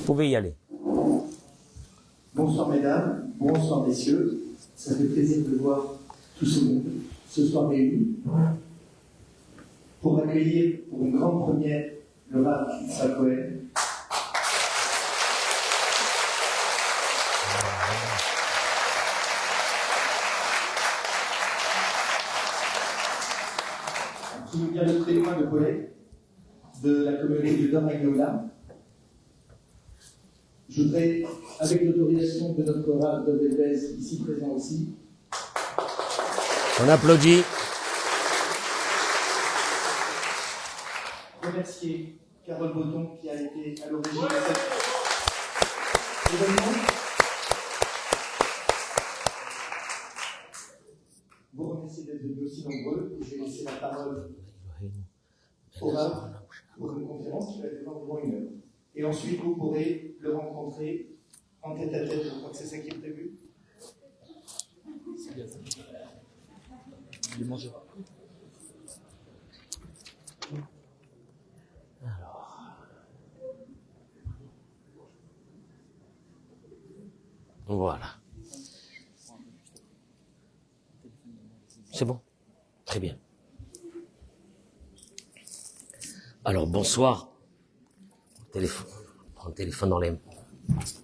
Vous pouvez y aller. Bonsoir mesdames, bonsoir messieurs. Ça fait plaisir de voir tout ce monde ce soir réuni pour accueillir pour une grande première le Rav Yitzhak Cohen. Qui nous vient de très loin de collègues de la communauté de Dor HaGeoula. Je voudrais, avec l'autorisation de notre Rav Dov Elbez, ici présent aussi, On applaudit. remercier Carole Botton qui a été à l'origine de cet événement. Vous remercier d'être venus aussi nombreux. Je vais laisser la parole au Rav pour une conférence qui va être d'environ 1 heure. Et ensuite, vous pourrez le rencontrer en tête à tête. Je crois que c'est ça qui est prévu. Voilà. C'est bon? Très bien. Alors, bonsoir. Téléphone. Prends le téléphone dans le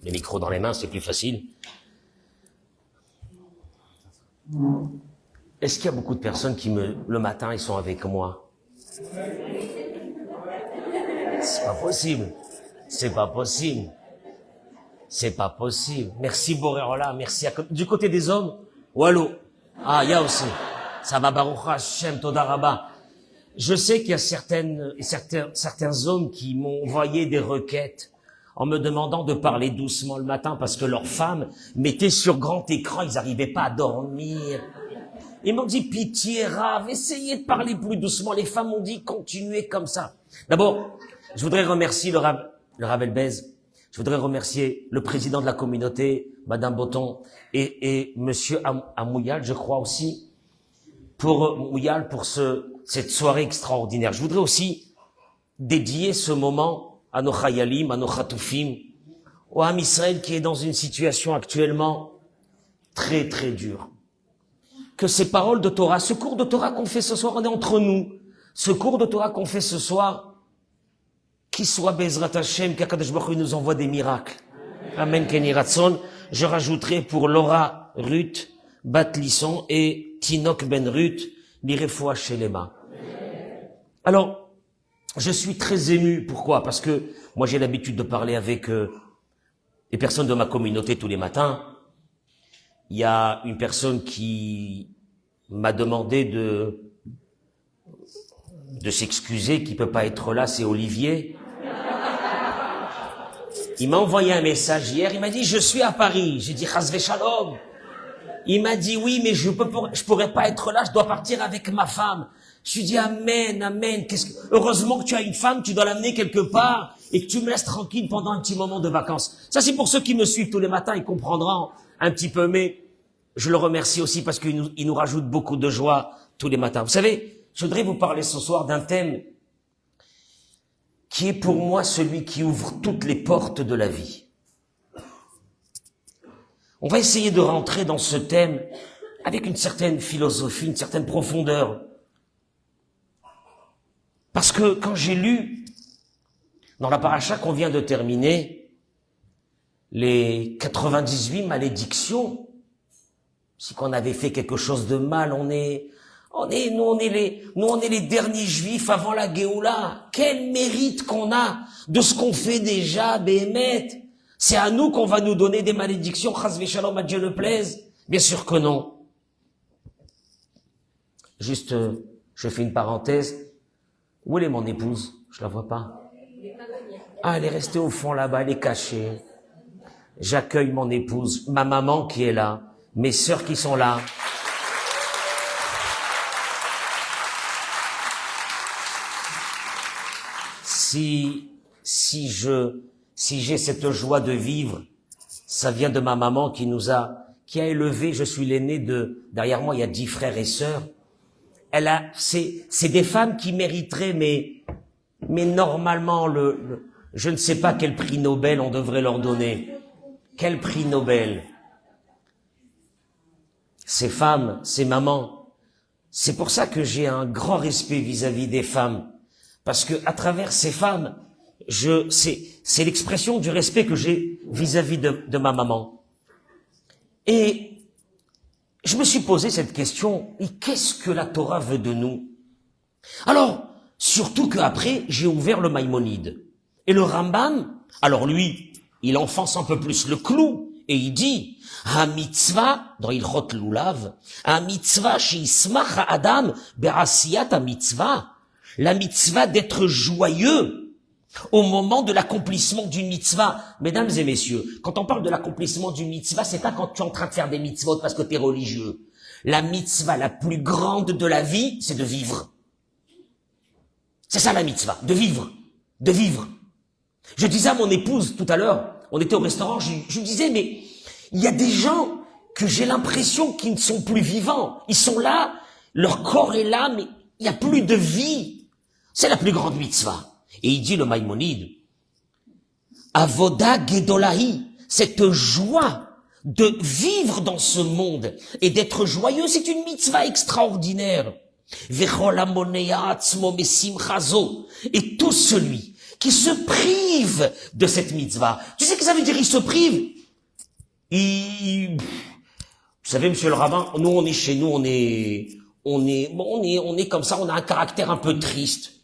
micro dans les mains, c'est plus facile. Est-ce qu'il y a beaucoup de personnes qui le matin, ils sont avec moi? C'est pas possible. C'est pas possible. C'est pas possible. Merci Borérola, merci. Du côté des hommes, Wallo. Ah, il y a aussi. Ça va, Baruch Hashem, Toda Rabba. Je sais qu'il y a certains hommes qui m'ont envoyé des requêtes en me demandant de parler doucement le matin parce que leurs femmes mettaient sur grand écran, ils n'arrivaient pas à dormir. Ils m'ont dit, pitié, Rav, essayez de parler plus doucement. Les femmes m'ont dit, continuez comme ça. D'abord, je voudrais remercier le Rav Elbez. Je voudrais remercier le président de la communauté, Madame Botton, et Monsieur Amouyal, je crois aussi, pour cette soirée extraordinaire. Je voudrais aussi dédier ce moment à nos Chayalim, à nos Chatoufim, au Ham Israël qui est dans une situation actuellement très très dure. Que ces paroles de Torah, ce cours de Torah qu'on fait ce soir, on est entre nous. Ce cours de Torah qu'on fait ce soir, qu'il soit Bezrat Hashem, qu'Akadosh Baruch Hu nous envoie des miracles. Amen, Keni Ratson. Je rajouterai pour Laura Ruth, Bat Lisson et Tinok Ben Ruth, l'Irefoua Shelema. Alors, je suis très ému. Pourquoi? Parce que moi j'ai l'habitude de parler avec les personnes de ma communauté tous les matins. Il y a une personne qui m'a demandé de s'excuser, qui peut pas être là, c'est Olivier. Il m'a envoyé un message hier, il m'a dit, je suis à Paris. J'ai dit, Chasve Shalom. Il m'a dit, oui, mais je pourrais pas être là, je dois partir avec ma femme. Je lui ai dit, amen, amen. Heureusement que tu as une femme, tu dois l'amener quelque part et que tu me laisses tranquille pendant un petit moment de vacances. Ça, c'est pour ceux qui me suivent tous les matins, ils comprendront un petit peu, mais je le remercie aussi parce qu'il nous rajoute beaucoup de joie tous les matins. Vous savez, je voudrais vous parler ce soir d'un thème qui est pour moi celui qui ouvre toutes les portes de la vie. On va essayer de rentrer dans ce thème avec une certaine philosophie, une certaine profondeur. Parce que quand j'ai lu dans la paracha qu'on vient de terminer, les 98 malédictions, si qu'on avait fait quelque chose de mal, nous on est les derniers juifs avant la Géoula. Quel mérite qu'on a de ce qu'on fait déjà, Béhémet. C'est à nous qu'on va nous donner des malédictions, Chas v'Shalom, à Dieu le plaise. Bien sûr que non. Juste, je fais une parenthèse. Où est mon épouse? Je la vois pas. Ah, elle est restée au fond là-bas, elle est cachée. J'accueille mon épouse, ma maman qui est là, mes sœurs qui sont là. Si j'ai cette joie de vivre, ça vient de ma maman qui a élevé, je suis l'aîné derrière moi il y a 10 frères et sœurs. C'est des femmes qui mériteraient, mais normalement Je ne sais pas quel prix Nobel on devrait leur donner. Quel prix Nobel? Ces femmes, ces mamans. C'est pour ça que j'ai un grand respect vis-à-vis des femmes. Parce que à travers ces femmes, c'est l'expression du respect que j'ai vis-à-vis de ma maman. Et je me suis posé cette question, et qu'est-ce que la Torah veut de nous? Alors, surtout qu'après, j'ai ouvert le Maïmonide. Et le Rambam, alors lui, il enfonce un peu plus le clou, et il dit, ha mitzvah, dans Ilchot Lulav, ha mitzvah sheismach Adam berasiyat ha mitzvah, la mitzvah d'être joyeux au moment de l'accomplissement d'une mitzvah. Mesdames et messieurs, quand on parle de l'accomplissement d'une mitzvah, c'est pas quand tu es en train de faire des mitzvot parce que tu es religieux. La mitzvah la plus grande de la vie, c'est de vivre. C'est ça la mitzvah, de vivre, de vivre. Je disais à mon épouse tout à l'heure, on était au restaurant, je lui disais, mais il y a des gens que j'ai l'impression qu'ils ne sont plus vivants. Ils sont là, leur corps est là, mais il n'y a plus de vie. C'est la plus grande mitzvah. Et il dit le Maïmonide, Avoda Gedolahi, cette joie de vivre dans ce monde et d'être joyeux, c'est une mitzvah extraordinaire. Et tout celui qui se prive de cette mitzvah, tu sais ce que ça veut dire, il se prive? Vous savez, monsieur le rabbin, nous on est chez nous, on est comme ça, on a un caractère un peu triste.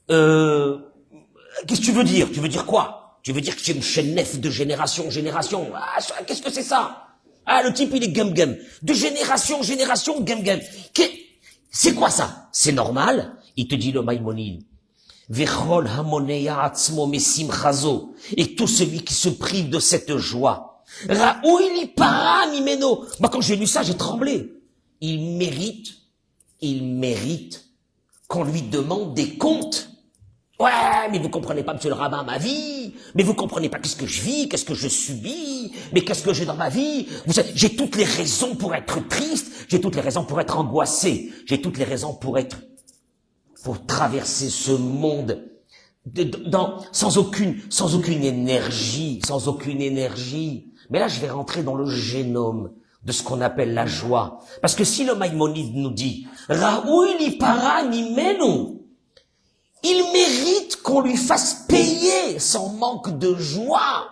Qu'est-ce que tu veux dire? Tu veux dire quoi? Tu veux dire que c'est une chaîne nef de génération en génération? Ah, qu'est-ce que c'est ça? Ah, le type il est gum-gum. De génération en génération, gum-gum. C'est quoi ça? C'est normal? Il te dit le Maïmonide. Vechol hamoneya atzmo mesim chazo. Et tout celui qui se prive de cette joie. Raouli para mimeno. Moi, quand j'ai lu ça, j'ai tremblé. Il mérite qu'on lui demande des comptes. Ouais, mais vous comprenez pas, monsieur le rabbin, ma vie. Mais vous comprenez pas qu'est-ce que je vis, qu'est-ce que je subis, mais qu'est-ce que j'ai dans ma vie. Vous savez, j'ai toutes les raisons pour être triste, j'ai toutes les raisons pour être angoissé, j'ai toutes les raisons pour traverser ce monde sans aucune énergie. Mais là, je vais rentrer dans le génome de ce qu'on appelle la joie. Parce que si le Maïmonide nous dit, Raoui li para ni menu, il mérite qu'on lui fasse payer son manque de joie.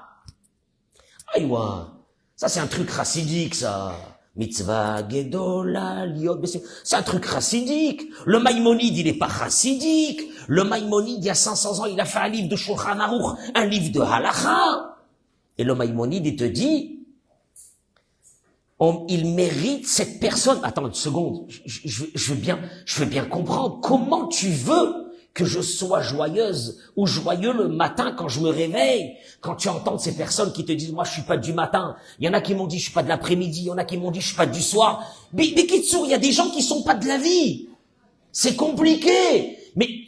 Aïwa, ça c'est un truc chassidique, ça. Mitzvah, Gedola, Liot, c'est un truc chassidique. Le Maïmonide, il est pas chassidique. Le Maïmonide, il y a 500 ans, il a fait un livre de Shulchan Aruch, un livre de Halacha. Et le Maïmonide, il te dit, il mérite cette personne. Attends une seconde, je veux bien comprendre. Comment tu veux que je sois joyeuse ou joyeux le matin quand je me réveille, quand tu entends ces personnes qui te disent, moi je suis pas du matin, il y en a qui m'ont dit je suis pas de l'après-midi, il y en a qui m'ont dit je suis pas du soir, mais Kitsur, il y a des gens qui sont pas de la vie, c'est compliqué, mais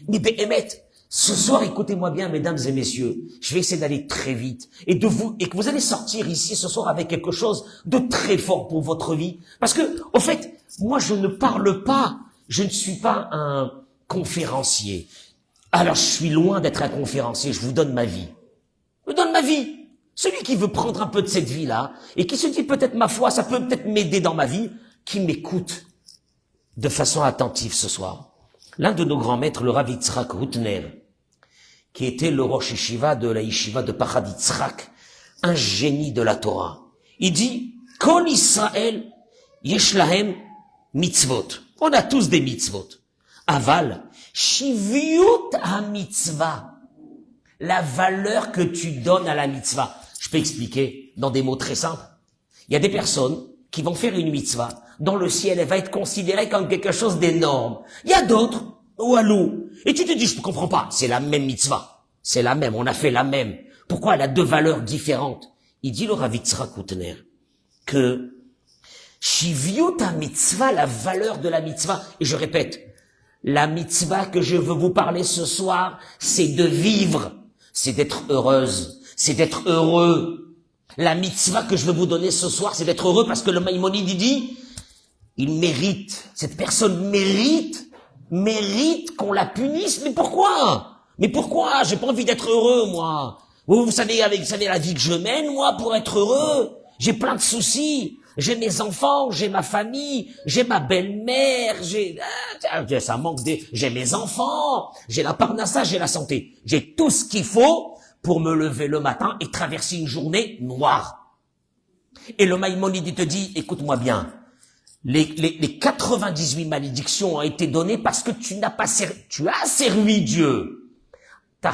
Béhémet, ce soir, écoutez-moi bien, mesdames et messieurs, je vais essayer d'aller très vite et que vous allez sortir ici ce soir avec quelque chose de très fort pour votre vie, parce que, au fait, moi je ne parle pas, je ne suis pas un conférencier. Alors, je suis loin d'être un conférencier, je vous donne ma vie. Je vous donne ma vie. Celui qui veut prendre un peu de cette vie-là, et qui se dit peut-être ma foi, ça peut peut-être m'aider dans ma vie, qui m'écoute de façon attentive ce soir. L'un de nos grands maîtres, le Rav Yitzhak Hutner, qui était le Rosh Yeshiva de la Yeshiva de Pachad Yitzhak, un génie de la Torah. Il dit, Kol Israël, yesh lahem mitzvot. On a tous des mitzvot. Aval, shiviut ha-mitzvah, la valeur que tu donnes à la mitzvah. Je peux expliquer dans des mots très simples. Il y a des personnes qui vont faire une mitzvah. Dans le ciel, elle va être considérée comme quelque chose d'énorme. Il y a d'autres, walou. Et tu te dis, je ne comprends pas, c'est la même mitzvah. C'est la même, on a fait la même. Pourquoi elle a deux valeurs différentes? Il dit le Rav Yitzhak Hutner que shiviut ha-mitzvah, la valeur de la mitzvah, et je répète, la mitzvah que je veux vous parler ce soir, c'est de vivre, c'est d'être heureuse, c'est d'être heureux. La mitzvah que je veux vous donner ce soir, c'est d'être heureux parce que le Maïmonide dit, il mérite, cette personne mérite qu'on la punisse. Mais pourquoi? Mais pourquoi? J'ai pas envie d'être heureux, moi. Vous savez, la vie que je mène, moi, pour être heureux. J'ai plein de soucis. J'ai mes enfants, j'ai ma famille, j'ai ma belle-mère, ça manque j'ai mes enfants, j'ai la parnassa, j'ai la santé. J'ai tout ce qu'il faut pour me lever le matin et traverser une journée noire. Et le Maïmonide, il te dit, écoute-moi bien, les 98 malédictions ont été données parce que tu as servi Dieu. Tu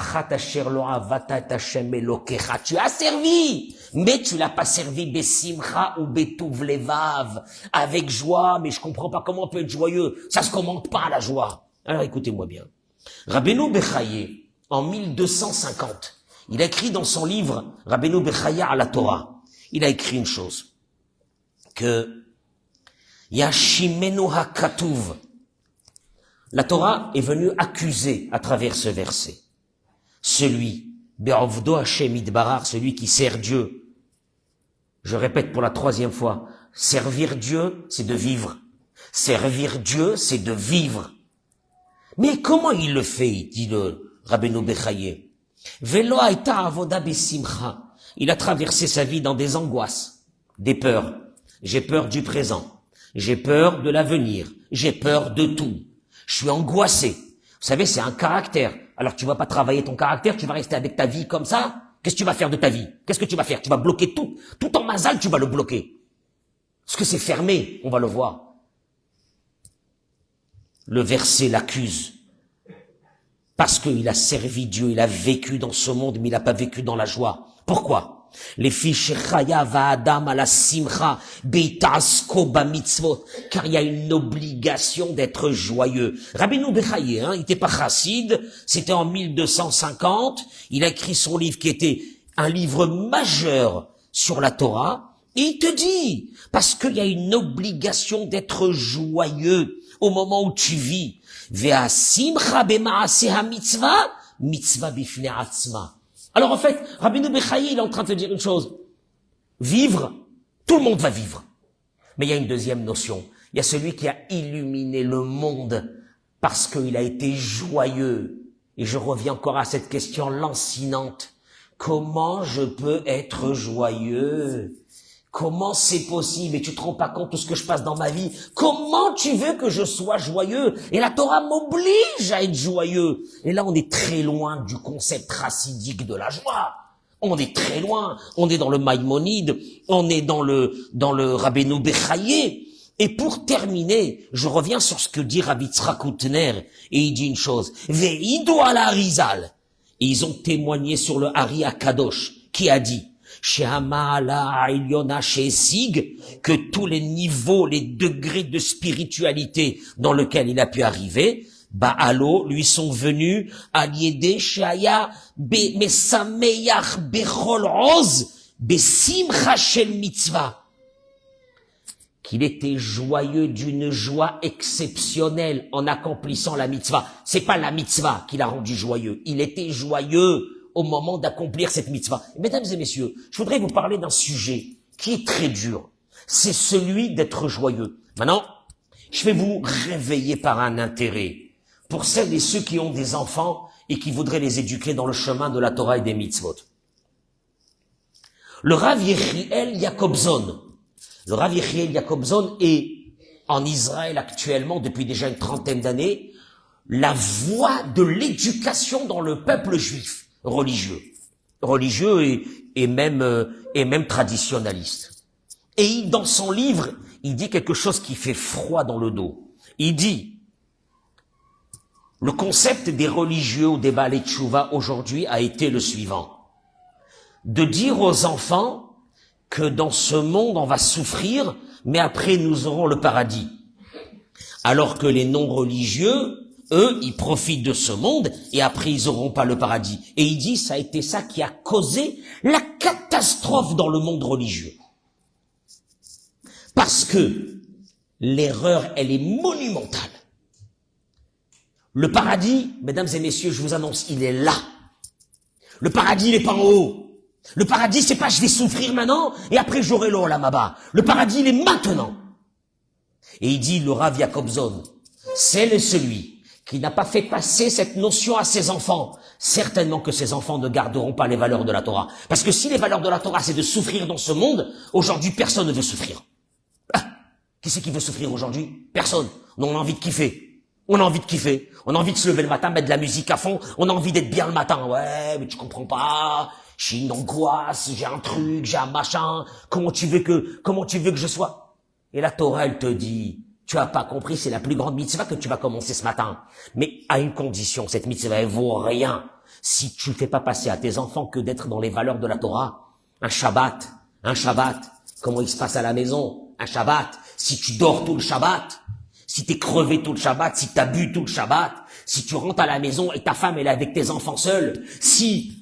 as servi, mais tu l'as pas servi besimcha ou betuv levav, avec joie, mais je comprends pas comment on peut être joyeux. Ça se commente pas, la joie. Alors écoutez-moi bien. Rabbeinu Bechaye, en 1250, il a écrit dans son livre Rabbeinu Bechaye à la Torah, il a écrit une chose, que Yashimenu hakatuv, la Torah est venue accuser à travers ce verset celui, Be'ovdo Hashem Idbarar, celui qui sert Dieu. Je répète pour la 3e fois, servir Dieu, c'est de vivre. Servir Dieu, c'est de vivre. Mais comment il le fait, dit le Rabbeinu Bechaye? Velo haïta avoda besimcha. Il a traversé sa vie dans des angoisses, des peurs. J'ai peur du présent. J'ai peur de l'avenir. J'ai peur de tout. Je suis angoissé. Vous savez, c'est un caractère. Alors tu vas pas travailler ton caractère, tu vas rester avec ta vie comme ça. Qu'est-ce que tu vas faire de ta vie? Qu'est-ce que tu vas faire? Tu vas bloquer tout en mazal, tu vas le bloquer. Parce que c'est fermé, on va le voir. Le verset l'accuse. Parce qu'il a servi Dieu, il a vécu dans ce monde, mais il n'a pas vécu dans la joie. Pourquoi? Les fiches chaya va Adam à la simcha beitasko ba mitzvot, car il y a une obligation d'être joyeux. Rabbeinu Bechaye, il n'était pas chassid, c'était en 1250, il a écrit son livre qui était un livre majeur sur la Torah, et il te dit, parce qu'il y a une obligation d'être joyeux au moment où tu vis. Ve'a simcha bema'aseh mitzvah, mitzvah bifnei atzma. Alors en fait, Rabbeinu Bechaye, il est en train de te dire une chose. Vivre, tout le monde va vivre. Mais il y a une deuxième notion. Il y a celui qui a illuminé le monde parce qu'il a été joyeux. Et je reviens encore à cette question lancinante. Comment je peux être joyeux? Comment c'est possible? Et tu te rends pas compte de ce que je passe dans ma vie? Comment tu veux que je sois joyeux? Et la Torah m'oblige à être joyeux. Et là, on est très loin du concept chassidique de la joie. On est très loin. On est dans le Maïmonide. On est dans le Rabbeinu Bechaye. Et pour terminer, je reviens sur ce que dit Rabbi Yitzhak Hutner. Et il dit une chose. Ve'ido ala Arizal. Et ils ont témoigné sur le Ari Akadosh, qui a dit que tous les niveaux, les degrés de spiritualité dans lesquels il a pu arriver, Baalo lui sont venus à l'idée Shaya Mesameyach Bechol Oz Besimcha Shel Mitzvah, qu'il était joyeux d'une joie exceptionnelle en accomplissant la mitzvah. C'est pas la mitzvah qui l'a rendu joyeux, il était joyeux au moment d'accomplir cette mitzvah. Mesdames et messieurs, je voudrais vous parler d'un sujet qui est très dur. C'est celui d'être joyeux. Maintenant, je vais vous réveiller par un intérêt. Pour celles et ceux qui ont des enfants et qui voudraient les éduquer dans le chemin de la Torah et des mitzvot. Le Rav Yechiel Jacobson. Le Rav Yechiel Jacobson est en Israël actuellement, depuis déjà une 30aine d'années, la voix de l'éducation dans le peuple juif. Religieux et même traditionnaliste. Et dans son livre, il dit quelque chose qui fait froid dans le dos. Il dit, le concept des religieux ou des Baalei Teshuvah aujourd'hui a été le suivant. De dire aux enfants que dans ce monde on va souffrir, mais après nous aurons le paradis. Alors que les non-religieux, eux, ils profitent de ce monde et après ils auront pas le paradis. Et il dit, ça a été ça qui a causé la catastrophe dans le monde religieux. Parce que l'erreur, elle est monumentale. Le paradis, mesdames et messieurs, je vous annonce, il est là. Le paradis, il est pas en haut. Le paradis, c'est pas je vais souffrir maintenant et après j'aurai l'olam haba. Le paradis, il est maintenant. Et il dit, le Rav Jacobson, c'est celui qui n'a pas fait passer cette notion à ses enfants, certainement que ses enfants ne garderont pas les valeurs de la Torah. Parce que si les valeurs de la Torah, c'est de souffrir dans ce monde, aujourd'hui, personne ne veut souffrir. Ah, qui c'est qui veut souffrir aujourd'hui? Personne. On a envie de kiffer. On a envie de kiffer. On a envie de se lever le matin, mettre de la musique à fond. On a envie d'être bien le matin. Ouais, mais tu comprends pas. J'ai une angoisse, j'ai un truc, j'ai un machin. Comment tu veux que je sois? Et la Torah, elle te dit, tu as pas compris, c'est la plus grande mitzvah que tu vas commencer ce matin. Mais à une condition, cette mitzvah, elle vaut rien. Si tu fais pas passer à tes enfants que d'être dans les valeurs de la Torah, un Shabbat, comment il se passe à la maison, un Shabbat, si tu dors tout le Shabbat, si t'es crevé tout le Shabbat, si t'as bu tout le Shabbat, si tu rentres à la maison et ta femme elle est avec tes enfants seuls, si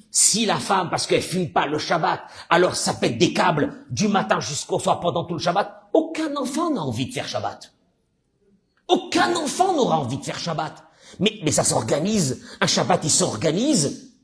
la femme, parce qu'elle fume pas le Shabbat, alors ça pète des câbles du matin jusqu'au soir pendant tout le Shabbat, aucun enfant n'a envie de faire Shabbat. Aucun enfant n'aura envie de faire Shabbat. Mais ça s'organise. Un Shabbat, il s'organise.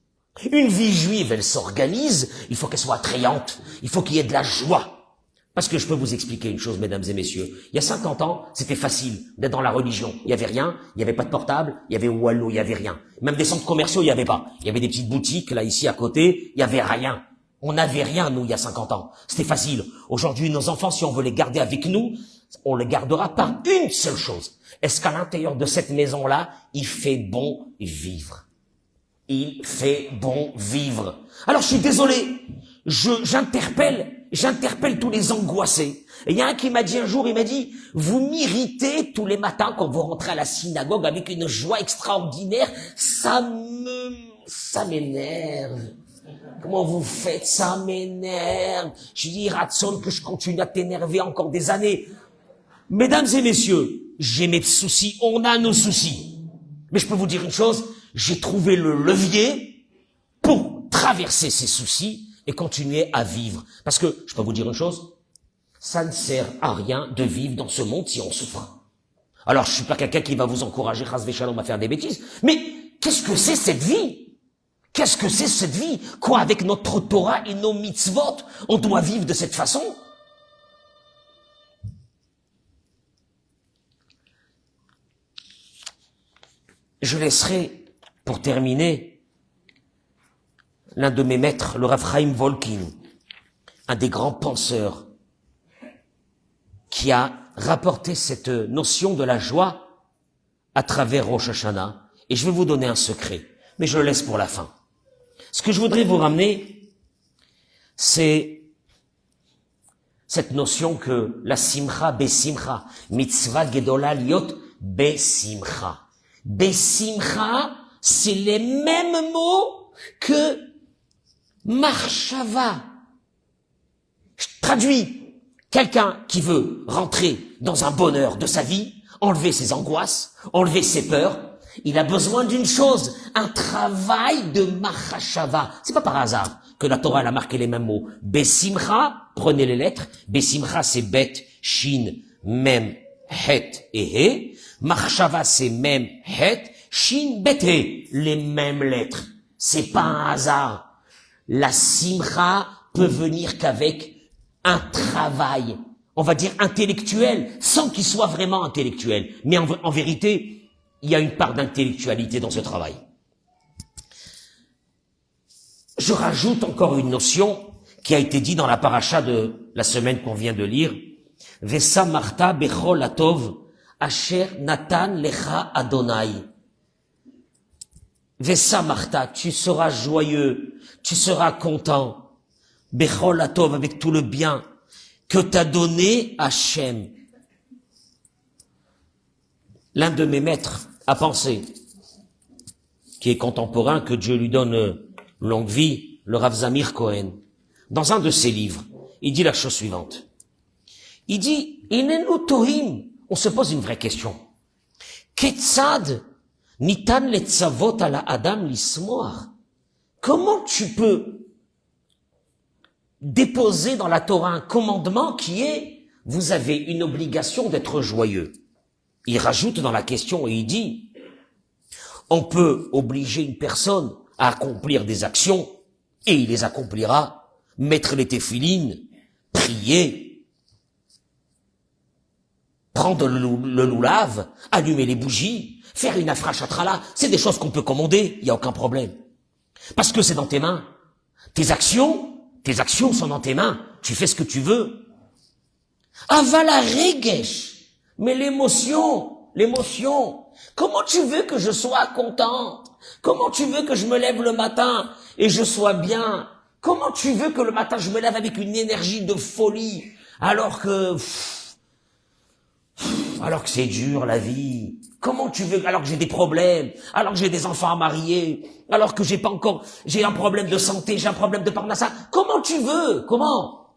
Une vie juive, elle s'organise. Il faut qu'elle soit attrayante. Il faut qu'il y ait de la joie. Parce que je peux vous expliquer une chose, mesdames et messieurs. Il y a 50 ans, c'était facile d'être dans la religion. Il y avait rien. Il y avait pas de portable. Il y avait Wallo. Il y avait rien. Même des centres commerciaux, il y avait pas. Il y avait des petites boutiques, là, ici, à côté. Il y avait rien. On n'avait rien, nous, il y a 50 ans. C'était facile. Aujourd'hui, nos enfants, si on veut les garder avec nous, on les gardera par une seule chose. Est-ce qu'à l'intérieur de cette maison-là, il fait bon vivre? Il fait bon vivre. Alors, je suis désolé. J'interpelle tous les angoissés. Et il y a un qui m'a dit un jour, il m'a dit, vous m'irritez tous les matins quand vous rentrez à la synagogue avec une joie extraordinaire. Ça m'énerve. Comment vous faites? Ça m'énerve. Je dis, Ratson, que je continue à t'énerver encore des années. Mesdames et messieurs, j'ai mes soucis, on a nos soucis. Mais je peux vous dire une chose, j'ai trouvé le levier pour traverser ces soucis et continuer à vivre. Parce que, je peux vous dire une chose, ça ne sert à rien de vivre dans ce monde si on souffre. Alors, je suis pas quelqu'un qui va vous encourager, Chas v'Shalom, à faire des bêtises, mais qu'est-ce que c'est cette vie? Qu'est-ce que c'est cette vie? Quoi, avec notre Torah et nos mitzvot, on doit vivre de cette façon? Je laisserai, pour terminer, l'un de mes maîtres, le Rav Chaim Volkin, un des grands penseurs, qui a rapporté cette notion de la joie à travers Rosh Hashanah. Et je vais vous donner un secret, mais je le laisse pour la fin. Ce que je voudrais vous ramener, c'est cette notion que la simcha besimcha, mitzvah gedola liot besimcha. Besimcha, c'est les mêmes mots que marshava. Je traduis. Quelqu'un qui veut rentrer dans un bonheur de sa vie, enlever ses angoisses, enlever ses peurs, il a besoin d'une chose, un travail de marshava. C'est pas par hasard que la Torah elle a marqué les mêmes mots. Besimcha, prenez les lettres. Besimcha, c'est bet, shin, mem, het et he. Marshava, c'est mem, het, shin, bet, he. Les mêmes lettres. C'est pas un hasard. La simcha peut venir qu'avec un travail, on va dire intellectuel, sans qu'il soit vraiment intellectuel. Mais en vérité, il y a une part d'intellectualité dans ce travail. Je rajoute encore une notion qui a été dite dans la paracha de la semaine qu'on vient de lire. Vesa marta bechol atov asher natan lecha Adonai. Vesa marta, tu seras joyeux, tu seras content. Bechol atov, avec tout le bien que t'a donné Hachem. L'un de mes maîtres a pensé, qui est contemporain, que Dieu lui donne longue vie, le Rav Zamir Cohen, dans un de ses livres, il dit la chose suivante. Il dit, Inenu tohim, on se pose une vraie question. Ketzad nitan letzavot ala adam lismoar. Comment tu peux déposer dans la Torah un commandement qui est, vous avez une obligation d'être joyeux. Il rajoute dans la question et il dit, on peut obliger une personne à accomplir des actions et il les accomplira, mettre les téphilines, prier, prendre le loulave, allumer les bougies, faire une afrachatrala, c'est des choses qu'on peut commander, il n'y a aucun problème. Parce que c'est dans tes mains. Tes actions sont dans tes mains. Tu fais ce que tu veux. Avala regesh. Mais l'émotion. Comment tu veux que je sois content? Comment tu veux que je me lève le matin et je sois bien? Comment tu veux que le matin je me lève avec une énergie de folie alors que c'est dur la vie? Comment tu veux, alors que j'ai des problèmes, alors que j'ai des enfants à marier, alors que j'ai un problème de santé, j'ai un problème de parnassa? Comment tu veux? Comment?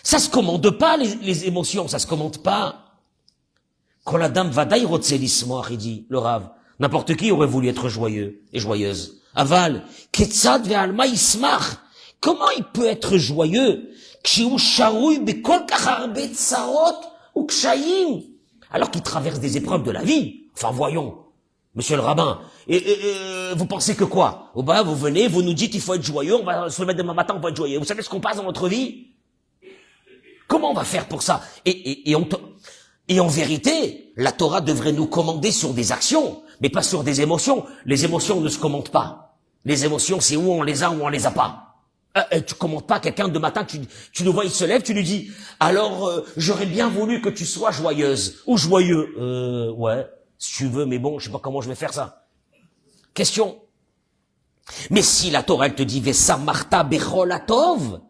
Ça se commande pas, les émotions, ça se commande pas. Quand la dame va il dit, le Rav, n'importe qui aurait voulu être joyeux et joyeuse. Aval, ketzad ve'alma yismach. Comment il peut être joyeux? Alors qu'il traverse des épreuves de la vie. Enfin, voyons, monsieur le rabbin. Et vous pensez que quoi? Oh bah, vous venez, vous nous dites il faut être joyeux, on va se lever demain matin, on va être joyeux. Vous savez ce qu'on passe dans notre vie? Comment on va faire pour ça? Et en vérité, la Torah devrait nous commander sur des actions, mais pas sur des émotions. Les émotions ne se commandent pas. Les émotions, c'est où on les a ou on les a pas. Tu commandes pas quelqu'un de matin, tu le vois, il se lève, tu lui dis, alors j'aurais bien voulu que tu sois joyeuse ou joyeux. Ouais, si tu veux, mais bon, je sais pas comment je vais faire ça. Question. Mais si la Torah, elle te dit, Vesa Marta Becholatov,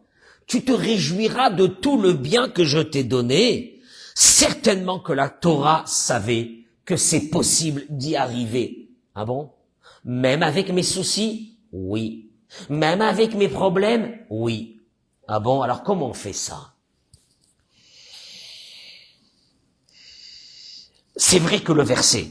tu te réjouiras de tout le bien que je t'ai donné. Certainement que la Torah savait que c'est possible d'y arriver. Ah bon? Même avec mes soucis? Oui. Même avec mes problèmes? Oui. Ah bon? Alors comment on fait ça? C'est vrai que le verset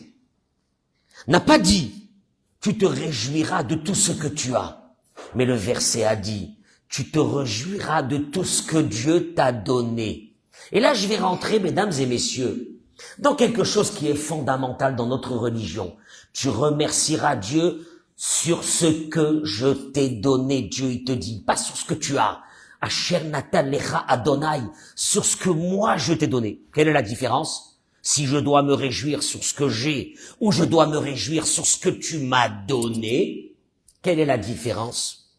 n'a pas dit « tu te réjouiras de tout ce que tu as », mais le verset a dit « tu te réjouiras de tout ce que Dieu t'a donné ». Et là, je vais rentrer, mesdames et messieurs, dans quelque chose qui est fondamental dans notre religion. Tu remercieras Dieu sur ce que je t'ai donné. Dieu, il te dit, pas sur ce que tu as. Asher natan lecha Adonai, sur ce que moi je t'ai donné. Quelle est la différence? Si je dois me réjouir sur ce que j'ai, ou je dois me réjouir sur ce que tu m'as donné, quelle est la différence?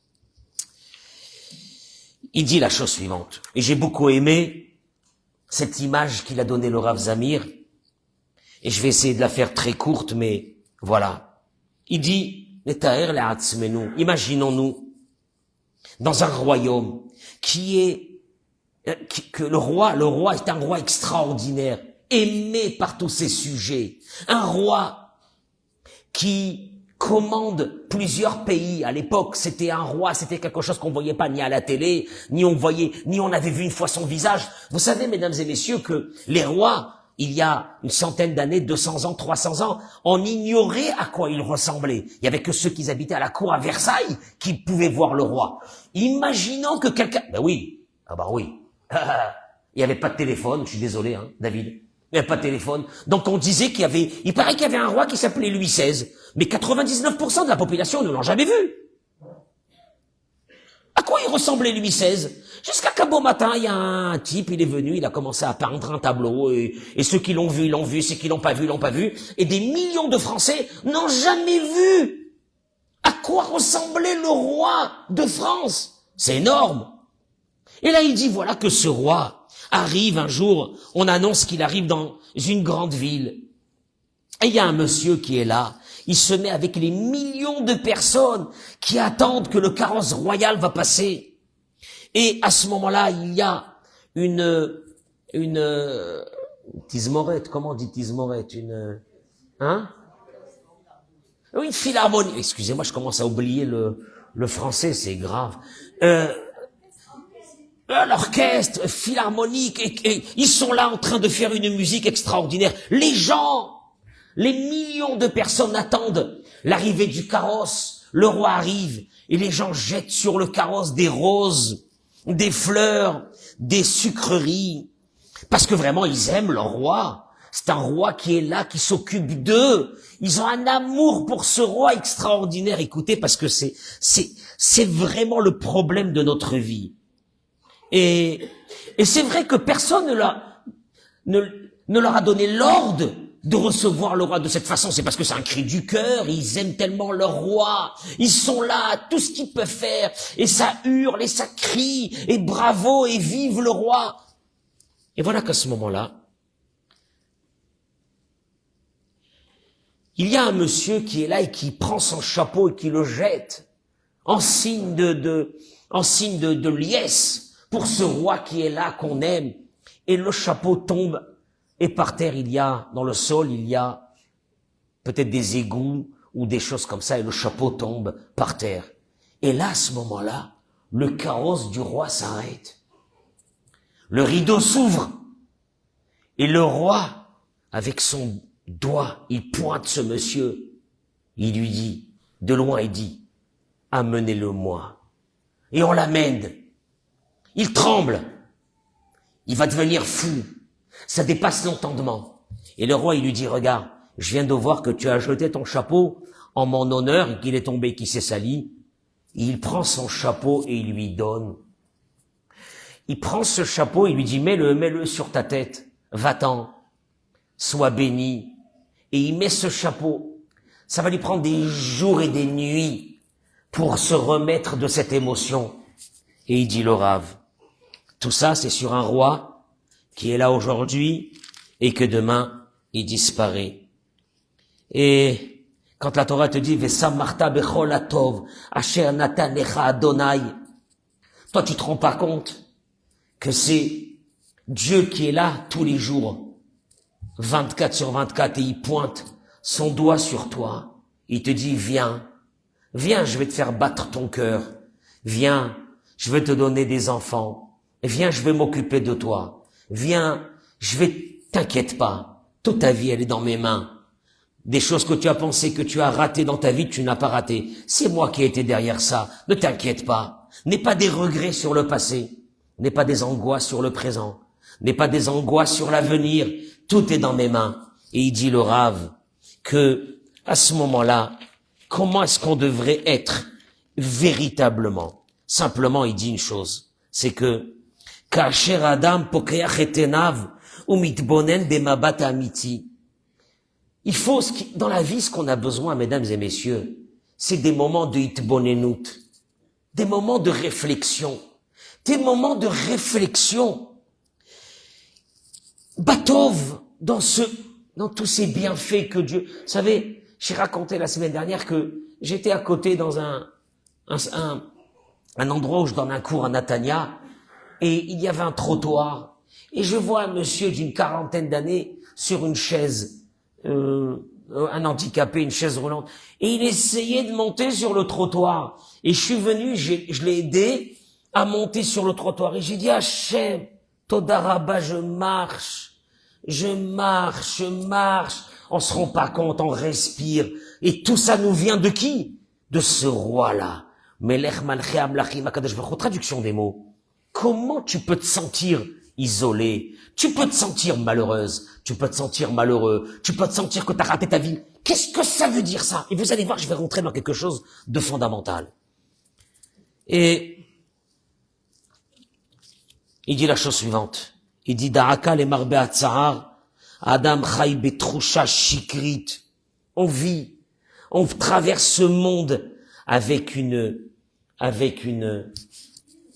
Il dit la chose suivante, et j'ai beaucoup aimé cette image qu'il a donnée le Rav Zamir, et je vais essayer de la faire très courte, mais voilà. Il dit, imaginons-nous dans un royaume que le roi est un roi extraordinaire, aimé par tous ses sujets, un roi qui commande plusieurs pays. À l'époque, c'était un roi, c'était quelque chose qu'on voyait pas ni à la télé, ni on avait vu une fois son visage. Vous savez, mesdames et messieurs, que les rois, il y a une centaine d'années, 200 ans, 300 ans, on ignorait à quoi il ressemblait. Il y avait que ceux qui habitaient à la cour à Versailles qui pouvaient voir le roi. Imaginons que quelqu'un... Ben oui, il n'y avait pas de téléphone, je suis désolé, hein, David. Il n'y avait pas de téléphone. Donc on disait il paraît qu'il y avait un roi qui s'appelait Louis XVI. Mais 99% de la population ne l'ont jamais vu. À quoi il ressemblait Louis XVI? Jusqu'à qu'un beau matin, il y a un type, il est venu, il a commencé à peindre un tableau, et ceux qui l'ont vu, l'ont vu, ceux qui l'ont pas vu, l'ont pas vu, et des millions de Français n'ont jamais vu à quoi ressemblait le roi de France. C'est énorme. Et là, il dit, voilà que ce roi arrive un jour, on annonce qu'il arrive dans une grande ville, et il y a un monsieur qui est là, il se met avec les millions de personnes qui attendent que le carrosse royal va passer. Et à ce moment-là, il y a une tismorette, comment on dit tismorette, une philharmonie. Excusez-moi, je commence à oublier le français, c'est grave. L'orchestre philharmonique, et ils sont là en train de faire une musique extraordinaire. Les millions de personnes attendent l'arrivée du carrosse. Le roi arrive et les gens jettent sur le carrosse des roses, des fleurs, des sucreries, parce que vraiment ils aiment leur roi. C'est un roi qui est là, qui s'occupe d'eux. Ils ont un amour pour ce roi extraordinaire. Écoutez, parce que c'est vraiment le problème de notre vie. Et c'est vrai que personne ne ne leur a donné l'ordre de recevoir le roi de cette façon? C'est parce que c'est un cri du cœur, ils aiment tellement leur roi, ils sont là, tout ce qu'ils peuvent faire, et ça hurle, et ça crie, et bravo, et vive le roi. Et voilà qu'à ce moment-là, il y a un monsieur qui est là et qui prend son chapeau et qui le jette en signe de liesse pour ce roi qui est là, qu'on aime. Et le chapeau tombe et par terre, dans le sol, il y a peut-être des égouts ou des choses comme ça et le chapeau tombe par terre. Et là, à ce moment-là, le carrosse du roi s'arrête. Le rideau s'ouvre et le roi, avec son doigt, il pointe ce monsieur. Il lui dit, de loin, il dit, amenez-le-moi. Et on l'amène. Il tremble. Il va devenir fou. Ça dépasse l'entendement. Et le roi, il lui dit, regarde, je viens de voir que tu as jeté ton chapeau en mon honneur et qu'il est tombé, qu'il s'est sali. Et il prend son chapeau et il lui donne. Il prend ce chapeau et il lui dit, mets-le sur ta tête. Va-t'en. Sois béni. Et il met ce chapeau. Ça va lui prendre des jours et des nuits pour se remettre de cette émotion. Et il dit le Rav, tout ça c'est sur un roi qui est là aujourd'hui et que demain il disparaît. Et quand la Torah te dit Vesamarta bechol atov asher natan lecha Adonai, toi tu te rends pas compte que c'est Dieu qui est là tous les jours, 24 sur 24, et il pointe son doigt sur toi. Il te dit, viens, je vais te faire battre ton cœur. Viens, je vais te donner des enfants. Viens, je vais m'occuper de toi. Viens, t'inquiète pas. Toute ta vie, elle est dans mes mains. Des choses que tu as pensé que tu as ratées dans ta vie, tu n'as pas raté. C'est moi qui ai été derrière ça. Ne t'inquiète pas. N'aie pas des regrets sur le passé. N'aie pas des angoisses sur le présent. N'aie pas des angoisses sur l'avenir. Tout est dans mes mains. Et il dit le Rav que, à ce moment-là, comment est-ce qu'on devrait être véritablement? Simplement, il dit une chose. C'est que, Kasher Adam pokeach etenav umitbonen bemabat amiti. Il faut, dans la vie, ce qu'on a besoin, mesdames et messieurs, c'est des moments de hitbonenut, des moments de réflexion, Batov, dans tous ces bienfaits que Dieu, vous savez, j'ai raconté la semaine dernière que j'étais à côté dans un endroit où je donne un cours à Natania, et il y avait un trottoir, et je vois un monsieur d'une 40aine d'années sur une chaise, un handicapé, une chaise roulante, et il essayait de monter sur le trottoir, et je suis venu, je l'ai aidé à monter sur le trottoir, et j'ai dit, Hachem, Todaraba, je marche, on se rend pas compte, on respire, et tout ça nous vient de qui? De ce roi-là. Melech Malchei Amlachim HaKadosh Baruch Hu. Traduction des mots. Comment tu peux te sentir isolé? Tu peux te sentir malheureuse, tu peux te sentir malheureux, tu peux te sentir que tu as raté ta vie. Qu'est-ce que ça veut dire ça? Et vous allez voir, je vais rentrer dans quelque chose de fondamental. Et il dit la chose suivante. Il dit Da'aka le marbe atzahar, Adam chai betrusha shikrit. On vit, on traverse ce monde avec une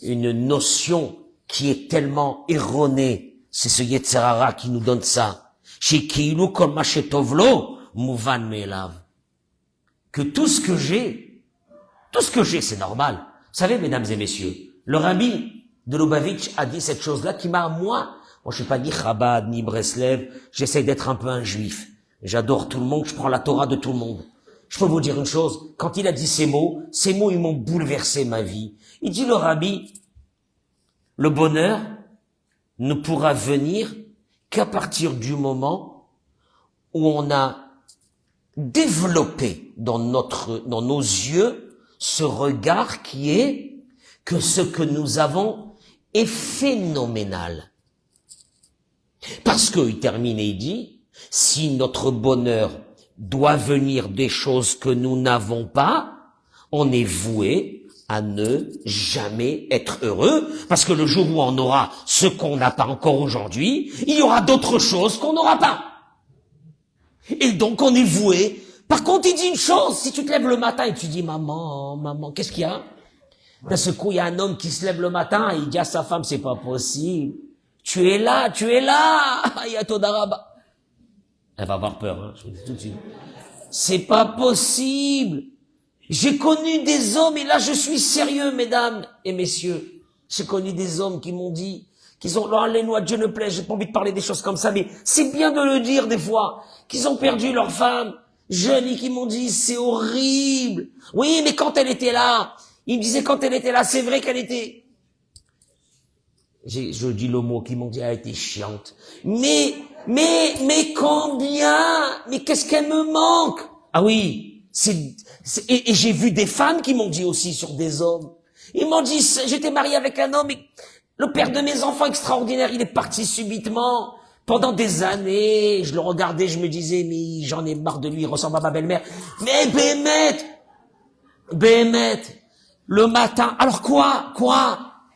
notion qui est tellement erronée. C'est ce Yetzer Hara qui nous donne ça. Shekeilu kol ma shetovlo muvan me'elav. Que tout ce que j'ai, c'est normal. Vous savez, mesdames et messieurs, le rabbi de Lubavitch a dit cette chose-là qui m'a, moi je suis pas ni Chabad, ni Breslev, j'essaie d'être un peu un juif. J'adore tout le monde, je prends la Torah de tout le monde. Je peux vous dire une chose, quand il a dit ces mots, ils m'ont bouleversé ma vie. Il dit le rabbi, le bonheur ne pourra venir qu'à partir du moment où on a développé dans nos yeux ce regard qui est que ce que nous avons est phénoménal. Parce qu'il termine et il dit, si notre bonheur doit venir des choses que nous n'avons pas, on est voué à ne jamais être heureux, parce que le jour où on aura ce qu'on n'a pas encore aujourd'hui, il y aura d'autres choses qu'on n'aura pas. Et donc on est voué. Par contre, il dit une chose, si tu te lèves le matin et tu dis, maman, qu'est-ce qu'il y a? D'un seul coup, il y a un homme qui se lève le matin et il dit à sa femme, c'est pas possible. Tu es là, il y a ton arabe. Elle va avoir peur, hein, je vous dis tout de suite. C'est pas possible. J'ai connu des hommes, et là je suis sérieux, mesdames et messieurs. J'ai connu des hommes qui m'ont dit, qu'ils ont, oh, les noix de Dieu ne plaît, j'ai pas envie de parler des choses comme ça, mais c'est bien de le dire des fois, qu'ils ont perdu leur femme, jeunes, et qui m'ont dit, c'est horrible. Oui, mais quand elle était là, ils me disaient quand elle était là, c'est vrai qu'elle était, je dis le mot, qui m'ont dit, elle était chiante. Mais combien? Mais qu'est-ce qu'elle me manque? Ah oui. Et j'ai vu des femmes qui m'ont dit aussi sur des hommes. Ils m'ont dit, j'étais marié avec un homme, et le père de mes enfants extraordinaire, il est parti subitement. Pendant des années, je le regardais, je me disais, mais j'en ai marre de lui, il ressemble à ma belle-mère. Mais Béhémet, le matin, alors quoi?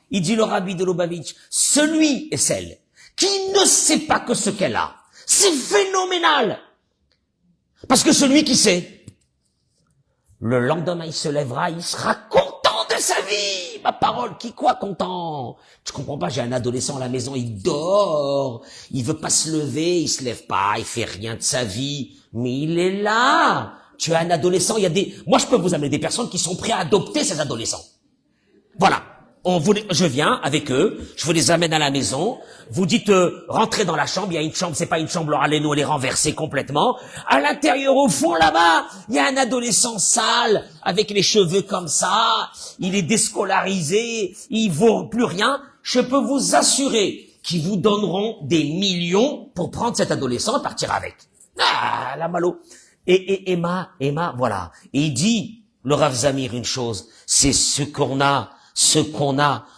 Il dit le rabbi de Lubavitch, celui et celle qui ne sait pas que ce qu'elle a, c'est phénoménal. Parce que celui qui sait, le lendemain, il se lèvera, il sera content de sa vie. Ma parole, quoi content? Tu comprends pas, j'ai un adolescent à la maison, il dort, il veut pas se lever, il se lève pas, il fait rien de sa vie, mais il est là. Tu as un adolescent, moi je peux vous amener des personnes qui sont prêtes à adopter ces adolescents. Voilà. Je viens avec eux, je vous les amène à la maison, vous dites, rentrez dans la chambre, il y a une chambre, c'est pas une chambre, Laura Leno, elle est renversée complètement. À l'intérieur, au fond, là-bas, il y a un adolescent sale, avec les cheveux comme ça, il est déscolarisé, il vaut plus rien. Je peux vous assurer qu'ils vous donneront des millions pour prendre cet adolescent et partir avec. Ah, la malo. Et Emma, voilà. Et il dit, le Rav Zamir, une chose, c'est ce qu'on a,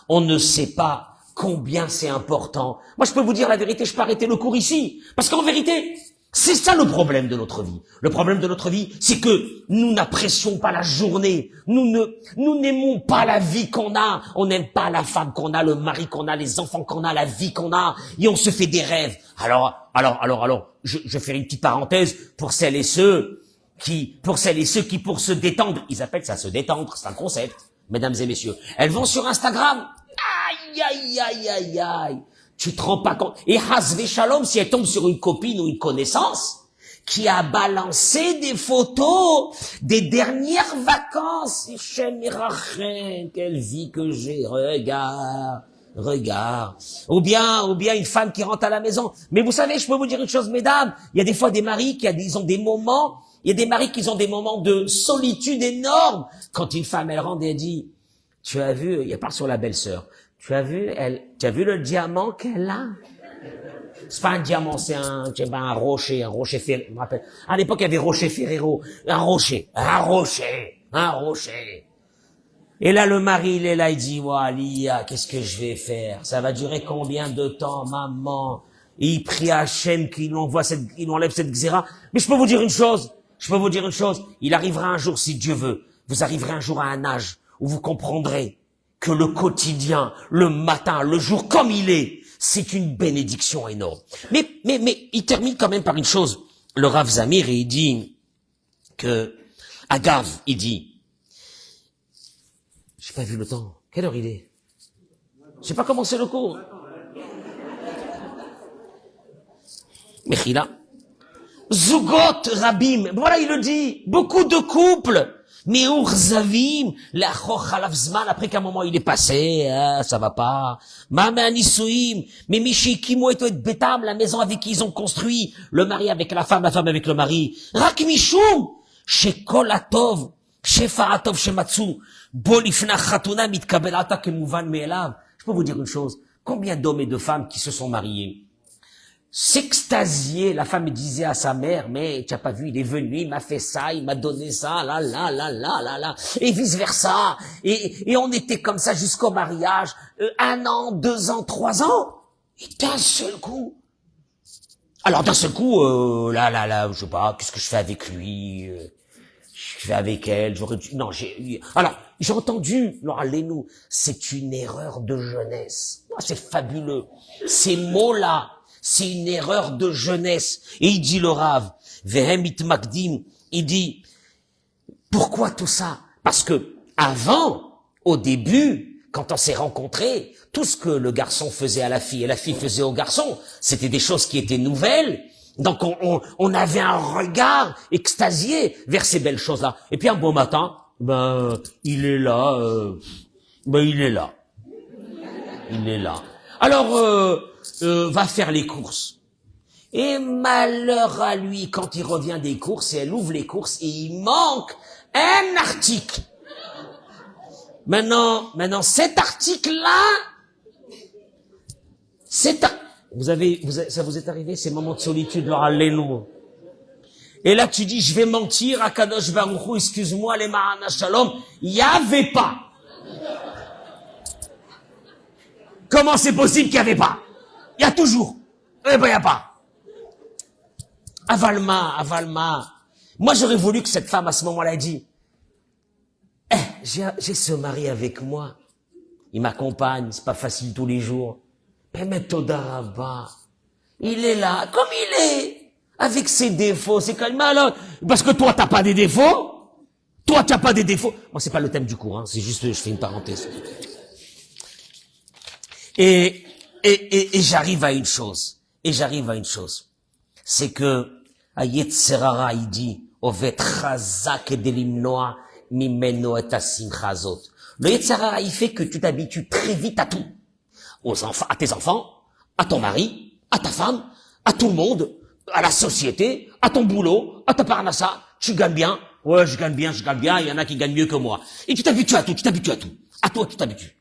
on ne sait pas combien c'est important. Moi, je peux vous dire la vérité, je peux arrêter le cours ici. Parce qu'en vérité, c'est ça le problème de notre vie. Le problème de notre vie, c'est que nous n'apprécions pas la journée. Nous n'aimons pas la vie qu'on a. On n'aime pas la femme qu'on a, le mari qu'on a, les enfants qu'on a, la vie qu'on a. Et on se fait des rêves. Alors, je fais une petite parenthèse pour celles et ceux qui, pour se détendre, ils appellent ça se détendre, c'est un concept. Mesdames et messieurs, elles vont sur Instagram. Aïe. Tu te rends pas compte. Et Hasvé Shalom, si elle tombe sur une copine ou une connaissance qui a balancé des photos des dernières vacances. Shem Irachem, quelle vie que j'ai. Regarde. Ou bien une femme qui rentre à la maison. Mais vous savez, je peux vous dire une chose, mesdames. Il y a des fois des maris ils ont des moments. Il y a des maris qui ont des moments de solitude énormes. Quand une femme, elle rentre et elle dit, tu as vu, elle parle sur la belle-sœur, tu as vu le diamant qu'elle a? C'est pas un diamant, c'est un rocher Ferrero, je me rappelle. À l'époque, il y avait Rocher Ferrero. Un rocher. Et là, le mari, il est là, il dit, ouais, Lia, qu'est-ce que je vais faire? Ça va durer combien de temps, maman? Et il prie à Hachem qu'il enlève cette xéra. Mais je peux vous dire une chose. Il arrivera un jour, si Dieu veut, vous arriverez un jour à un âge où vous comprendrez que le quotidien, le matin, le jour comme il est, c'est une bénédiction énorme. Mais il termine quand même par une chose. Le Rav Zamir, il dit que, Agav, il dit, j'ai pas vu le temps. Quelle heure il est? J'ai pas commencé le cours. Mechila. Zugot Rabim. Voilà, il le dit. Beaucoup de couples. Mais Urzavim, la Chochalavzman, après qu'un moment il est passé, ça va pas. Mama Nisouim, mais Mishikimo et Betam, la maison avec qui ils ont construit, le mari avec la femme avec le mari. Rak Mishum, chez Kolatov, chez Faratov, chez Matsu, Bolifna Khatuna Mitkabelata Kemuvan Meelav. Je peux vous dire une chose. Combien d'hommes et de femmes qui se sont mariés s'extasier, la femme disait à sa mère, mais tu as pas vu, il est venu, il m'a fait ça, il m'a donné ça, là, et vice versa, et on était comme ça jusqu'au mariage, 1 an, 2 ans, 3 ans, et d'un seul coup, je sais pas, qu'est-ce que je fais avec lui, je vais avec elle, j'aurais dû, non, alors, j'ai entendu, Laura Lénou, c'est une erreur de jeunesse. Oh, c'est fabuleux. Ces mots-là, c'est une erreur de jeunesse. Et il dit le Rav, Vehemit Makdim, il dit, pourquoi tout ça? Parce que, avant, au début, quand on s'est rencontrés, tout ce que le garçon faisait à la fille et la fille faisait au garçon, c'était des choses qui étaient nouvelles. Donc on avait un regard extasié vers ces belles choses-là. Et puis un beau matin, il est là, il est là. Il est là. Alors, va faire les courses. Et malheur à lui, quand il revient des courses, et elle ouvre les courses, et il manque un article. Maintenant, cet article-là, ça vous est arrivé, ces moments de solitude, Laura Lénou. Et là, tu dis, je vais mentir à Kadosh Baruch Hu, excuse-moi, les Marana Shalom, il n'y avait pas. Comment c'est possible qu'il n'y avait pas? Il y a toujours. Eh ben, il n'y a pas. Avalma. Moi, j'aurais voulu que cette femme, à ce moment-là, ait dit, j'ai ce mari avec moi. Il m'accompagne, c'est pas facile tous les jours. Mais Todaraba, il est là, comme il est, avec ses défauts, c'est quand même alors, parce que toi, t'as pas des défauts. Toi, t'as pas des défauts. Moi, c'est pas le thème du cours, hein, c'est juste, je fais une parenthèse. Et j'arrive à une chose. C'est que, à Yetzerara, il dit, Ovet chazak delimnoa mimeno et asimchazot. Le Yetzerara, il fait que tu t'habitues très vite à tout. Aux enfants, à tes enfants, à ton mari, à ta femme, à tout le monde, à la société, à ton boulot, à ta parnassa. Tu gagnes bien. Ouais, je gagne bien. Il y en a qui gagnent mieux que moi. Et tu t'habitues à tout. À toi, tu t'habitues.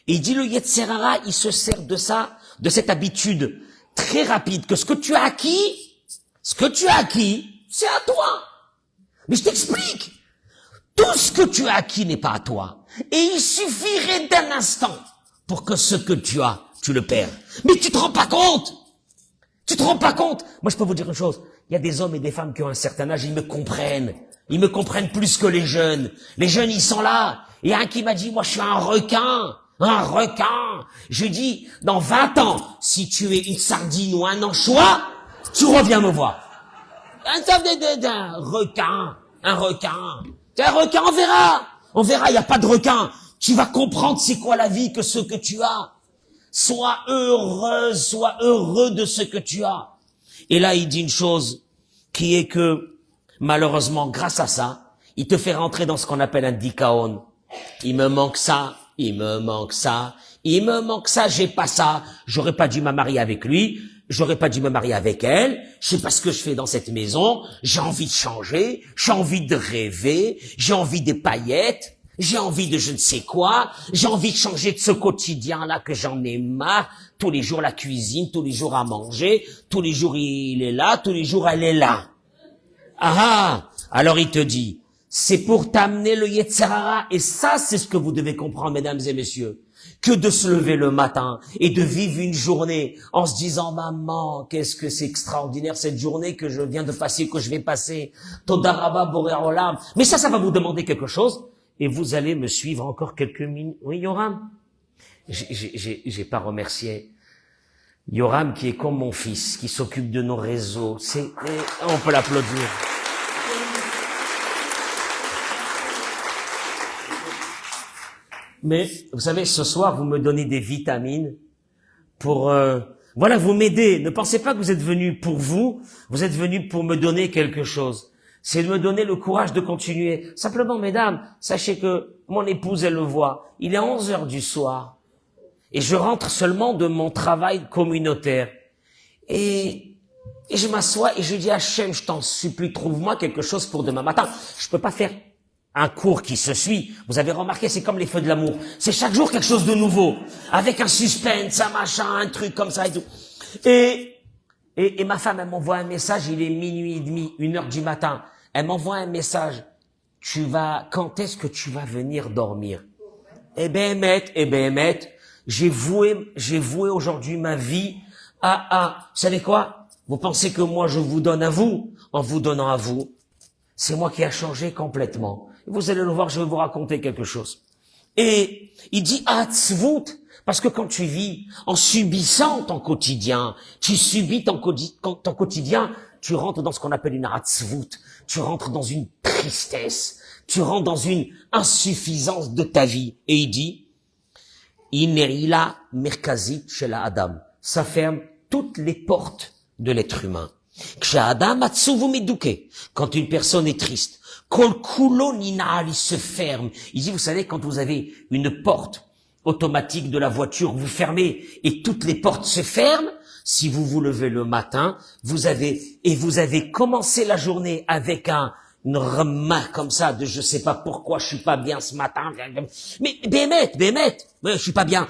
Et il dit le Yetzerara, il se sert de ça, de cette habitude très rapide, que ce que tu as acquis, c'est à toi. Mais je t'explique. Tout ce que tu as acquis n'est pas à toi. Et il suffirait d'un instant pour que ce que tu as, tu le perds. Mais tu te rends pas compte. Moi, je peux vous dire une chose. Il y a des hommes et des femmes qui ont un certain âge, ils me comprennent. Ils me comprennent plus que les jeunes. Les jeunes, ils sont là. Il y a un qui m'a dit, moi, je suis un requin. Je dis, dans 20 ans, si tu es une sardine ou un anchois, tu reviens me voir. Un requin. T'es un requin, on verra, il n'y a pas de requin. Tu vas comprendre c'est quoi la vie que ce que tu as. Sois heureux de ce que tu as. Et là, il dit une chose qui est que, malheureusement, grâce à ça, il te fait rentrer dans ce qu'on appelle un dikaon. Il me manque ça, j'ai pas ça, j'aurais pas dû me marier avec lui, j'aurais pas dû me marier avec elle, je sais pas ce que je fais dans cette maison, j'ai envie de changer, j'ai envie de rêver, j'ai envie des paillettes, j'ai envie de je ne sais quoi, j'ai envie de changer de ce quotidien-là que j'en ai marre, tous les jours la cuisine, tous les jours à manger, tous les jours il est là, tous les jours elle est là. Alors il te dit, c'est pour t'amener le Yetzerara, et ça c'est ce que vous devez comprendre, mesdames et messieurs, que de se lever le matin et de vivre une journée en se disant, maman, qu'est-ce que c'est extraordinaire cette journée que je viens de passer, que je vais passer, Todaraba Boré Olam. Mais ça va vous demander quelque chose, et vous allez me suivre encore quelques minutes. Oui, Yoram? J'ai pas remercié Yoram qui est comme mon fils, qui s'occupe de nos réseaux. On peut l'applaudir. Mais, vous savez, ce soir, vous me donnez des vitamines pour, vous m'aider. Ne pensez pas que vous êtes venus pour vous êtes venus pour me donner quelque chose. C'est de me donner le courage de continuer. Simplement, mesdames, sachez que mon épouse, elle le voit. Il est 11h du soir. Et je rentre seulement de mon travail communautaire. Et je m'assois et je dis, Hachem, je t'en supplie, trouve-moi quelque chose pour demain matin. Je peux pas faire un cours qui se suit. Vous avez remarqué, c'est comme les feux de l'amour. C'est chaque jour quelque chose de nouveau. Avec un suspense, un machin, un truc comme ça et tout. Et ma femme, elle m'envoie un message, il est 00h30, 1h du matin. Elle m'envoie un message. Quand est-ce que tu vas venir dormir? Eh ben, Emmet, j'ai voué aujourd'hui ma vie à, vous savez quoi? Vous pensez que moi je vous donne à vous? En vous donnant à vous, c'est moi qui a changé complètement. Vous allez le voir, je vais vous raconter quelque chose. Et il dit Atzvut, parce que quand tu vis en subissant ton quotidien, tu subis ton quotidien, tu rentres dans ce qu'on appelle une Atzvut, tu rentres dans une tristesse, tu rentres dans une insuffisance de ta vie. Et il dit Inerila merkazit chez la Adam. Ça ferme toutes les portes de l'être humain. Quand une personne est triste, il se ferme. Il dit, vous savez, quand vous avez une porte automatique de la voiture, vous fermez et toutes les portes se ferment. Si vous vous levez le matin, vous avez commencé la journée avec une remarque comme ça de je sais pas pourquoi je suis pas bien ce matin. Mais Bémet, je suis pas bien.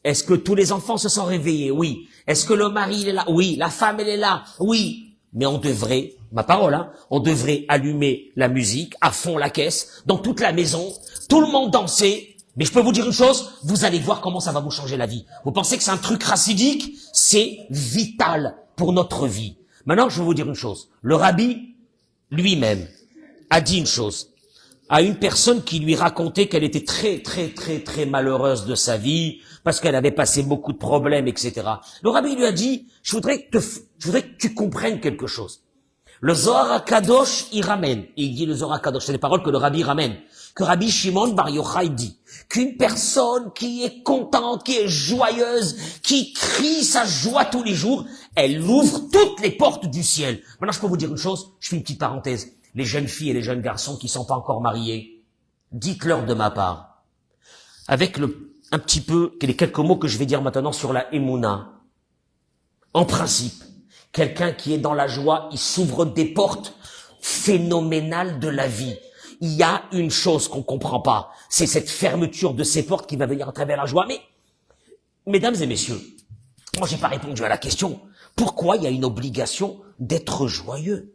Est-ce que tous les enfants se sont réveillés? Oui. Est-ce que le mari il est là? Oui. La femme elle est là? Oui. Mais on devrait, ma parole, on devrait allumer la musique à fond la caisse dans toute la maison, tout le monde danser. Mais je peux vous dire une chose, vous allez voir comment ça va vous changer la vie. Vous pensez que c'est un truc racidique? C'est vital pour notre vie. Maintenant, je vais vous dire une chose. Le rabbi lui-même a dit une chose à une personne qui lui racontait qu'elle était très malheureuse de sa vie, parce qu'elle avait passé beaucoup de problèmes, etc. Le rabbi lui a dit, je voudrais que tu comprennes quelque chose. Le Zohar HaKadosh, il ramène. Il dit le Zohar HaKadosh, c'est les paroles que le rabbi ramène. Que Rabbi Shimon Bar Yochai dit qu'une personne qui est contente, qui est joyeuse, qui crie sa joie tous les jours, elle ouvre toutes les portes du ciel. Maintenant, je peux vous dire une chose, je fais une petite parenthèse. Les jeunes filles et les jeunes garçons qui sont pas encore mariés, dites-leur de ma part, avec un petit peu, les quelques mots que je vais dire maintenant sur la Emouna. En principe, quelqu'un qui est dans la joie, il s'ouvre des portes phénoménales de la vie. Il y a une chose qu'on comprend pas, c'est cette fermeture de ces portes qui va venir à travers la joie. Mais, mesdames et messieurs, moi j'ai pas répondu à la question. Pourquoi il y a une obligation d'être joyeux?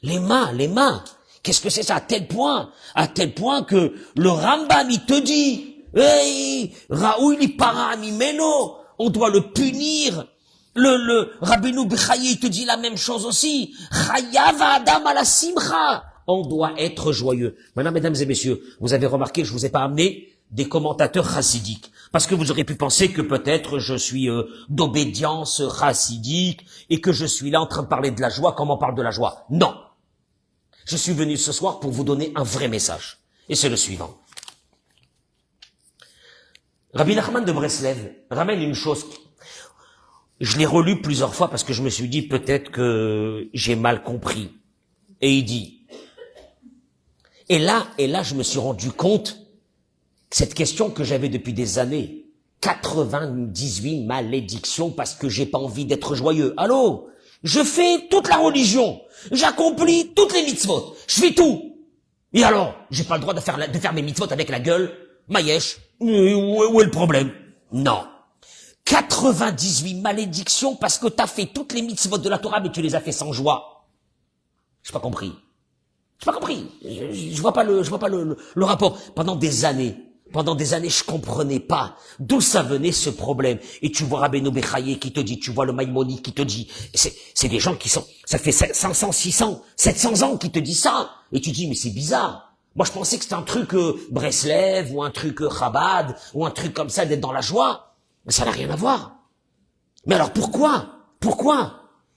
Les mains. Qu'est-ce que c'est ça? À tel point que le Rambam, il te dit, hey, Raoul, il para mimeno, on doit le punir. Le Rabbeinu Bechaye, il te dit la même chose aussi. Chayav Adam ala simcha. On doit être joyeux. Maintenant, mesdames et messieurs, vous avez remarqué, je vous ai pas amené des commentateurs chassidiques. Parce que vous aurez pu penser que peut-être je suis d'obédience chassidique et que je suis là en train de parler de la joie comme on parle de la joie. Non. Je suis venu ce soir pour vous donner un vrai message. Et c'est le suivant. Rabbi Nachman de Breslev ramène une chose. Je l'ai relu plusieurs fois parce que je me suis dit peut-être que j'ai mal compris. Et il dit, et là, je me suis rendu compte que cette question que j'avais depuis des années, 98 malédictions parce que j'ai pas envie d'être joyeux. Allô? Je fais toute la religion. J'accomplis toutes les mitzvot. Je fais tout. Et alors, j'ai pas le droit de faire mes mitzvot avec la gueule. Maïesh. Où est le problème? Non. 98 malédictions parce que t'as fait toutes les mitzvot de la Torah, mais tu les as fait sans joie. J'ai pas compris. Je vois pas le rapport. Pendant des années, je comprenais pas d'où ça venait ce problème. Et tu vois Rabbeinu Bechaye qui te dit, tu vois le Maïmonide qui te dit, c'est des gens qui sont, ça fait 500, 600, 700 ans qui te dit ça. Et tu dis, mais c'est bizarre. Moi, je pensais que c'était un truc Breslev ou un truc Chabad ou un truc comme ça d'être dans la joie. Mais ça n'a rien à voir. Mais alors pourquoi?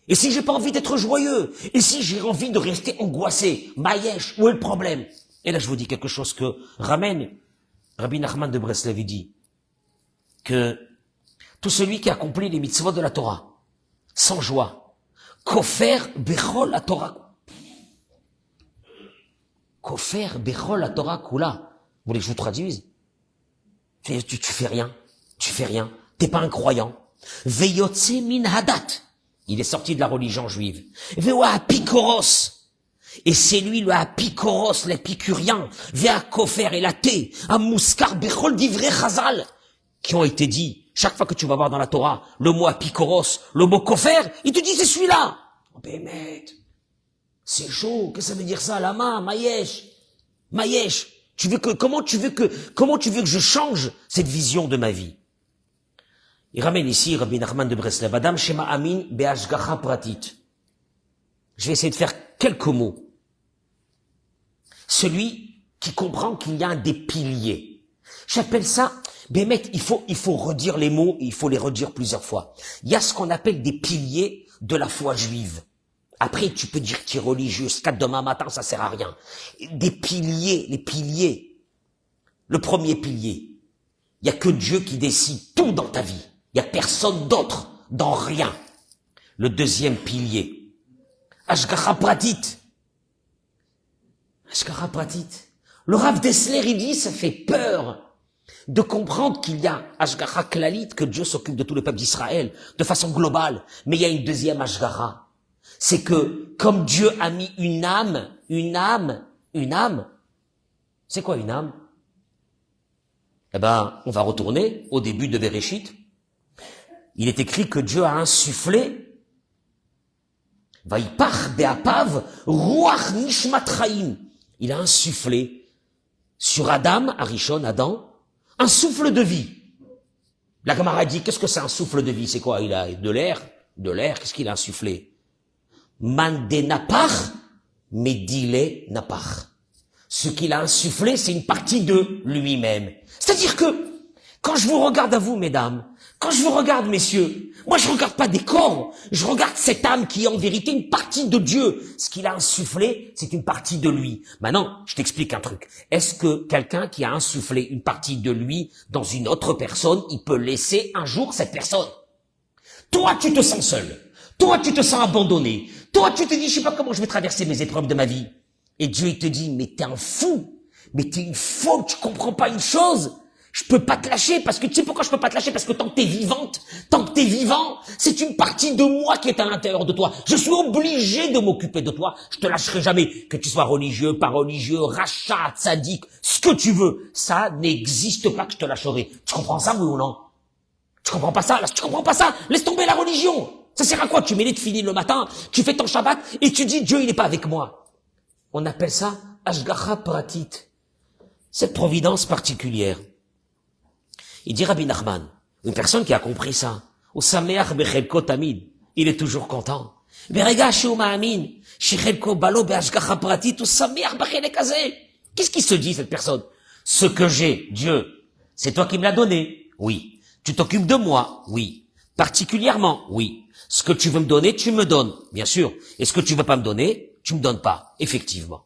Et si j'ai pas envie d'être joyeux? Et si j'ai envie de rester angoissé? Maïesh, où est le problème? Et là, je vous dis quelque chose que ramène Rabbi Nachman de Breslev, il dit que tout celui qui accomplit les mitzvot de la Torah sans joie, kofer bechol la Torah. Kofer bechol la Torah kula. Vous voulez que je vous traduise? Tu fais rien. T'es pas un croyant. Veyotse min hadat. Il est sorti de la religion juive. Vewa apikoros. Et c'est lui le apikoros, l'épicurien, Vea kofer et la thé, à mouskar bechol divrei chazal, qui ont été dit, chaque fois que tu vas voir dans la Torah, le mot apikoros, le mot kofer, il te dit c'est celui-là. Oh bémet, c'est chaud, qu'est-ce que ça veut dire ça, lama, maïesh, comment tu veux que je change cette vision de ma vie? Il ramène ici Rabbi Nachman de Breslev, Adam Shema Amin Be'ashgacha Pratit. Je vais essayer de faire quelques mots. Celui qui comprend qu'il y a des piliers. J'appelle ça, Bémet, il faut redire les mots, il faut les redire plusieurs fois. Il y a ce qu'on appelle des piliers de la foi juive. Après, tu peux dire que tu es religieux, jusqu'à demain matin, ça sert à rien. Des piliers, les piliers. Le premier pilier, il y a que Dieu qui décide tout dans ta vie. Il y a personne d'autre dans rien. Le deuxième pilier, Ashgacha Pratit. Ashgacha Pratit. Le Rav Dessler, il dit, ça fait peur de comprendre qu'il y a Ashgacha Klalit, que Dieu s'occupe de tout le peuple d'Israël, de façon globale. Mais il y a une deuxième Ashgacha. C'est que, comme Dieu a mis une âme, c'est quoi une âme? Eh ben, on va retourner au début de Bereshit. Il est écrit que Dieu a insufflé, Vaïpach be'apav ruach nishmat chaim. Il a insufflé sur Adam, Arishon, Adam, un souffle de vie. La Gemara dit, qu'est-ce que c'est un souffle de vie? C'est quoi? Il a de l'air, qu'est-ce qu'il a insufflé? Man de napach, medile napach. Ce qu'il a insufflé, c'est une partie de lui-même. C'est-à-dire que, quand je vous regarde à vous, mesdames, quand je vous regarde, messieurs, moi je regarde pas des corps, je regarde cette âme qui est en vérité une partie de Dieu. Ce qu'il a insufflé, c'est une partie de lui. Maintenant, je t'explique un truc. Est-ce que quelqu'un qui a insufflé une partie de lui dans une autre personne, il peut laisser un jour cette personne? Toi, tu te sens seul. Toi, tu te sens abandonné. Toi, tu te dis, je sais pas comment je vais traverser mes épreuves de ma vie. Et Dieu, il te dit, mais t'es un fou. Mais t'es une faux, tu comprends pas une chose. Je peux pas te lâcher parce que tu sais pourquoi je peux pas te lâcher? Parce que tant que t'es vivante, tant que t'es vivant, c'est une partie de moi qui est à l'intérieur de toi. Je suis obligé de m'occuper de toi. Je te lâcherai jamais. Que tu sois religieux, pas religieux, rachat, sadique, ce que tu veux. Ça n'existe pas que je te lâcherai. Tu comprends ça, oui ou non? Tu comprends pas ça? Là, tu comprends pas ça? Laisse tomber la religion. Ça sert à quoi? Tu mets les tefilines le matin, tu fais ton Shabbat et tu dis Dieu il n'est pas avec moi. On appelle ça Ashgacha Pratit. Cette providence particulière. Il dit Rabbi Nachman, une personne qui a compris ça, au Sameach bechelko tamid, il est toujours content. Berega sheu ma'amin, shechelko balo be'ashgacha pratit, au Sameach bechelek hazeh. Qu'est-ce qui se dit cette personne? Ce que j'ai, Dieu, c'est toi qui me l'as donné. Oui. Tu t'occupes de moi. Oui. Particulièrement. Oui. Ce que tu veux me donner, tu me donnes. Bien sûr. Et ce que tu veux pas me donner, tu me donnes pas. Effectivement.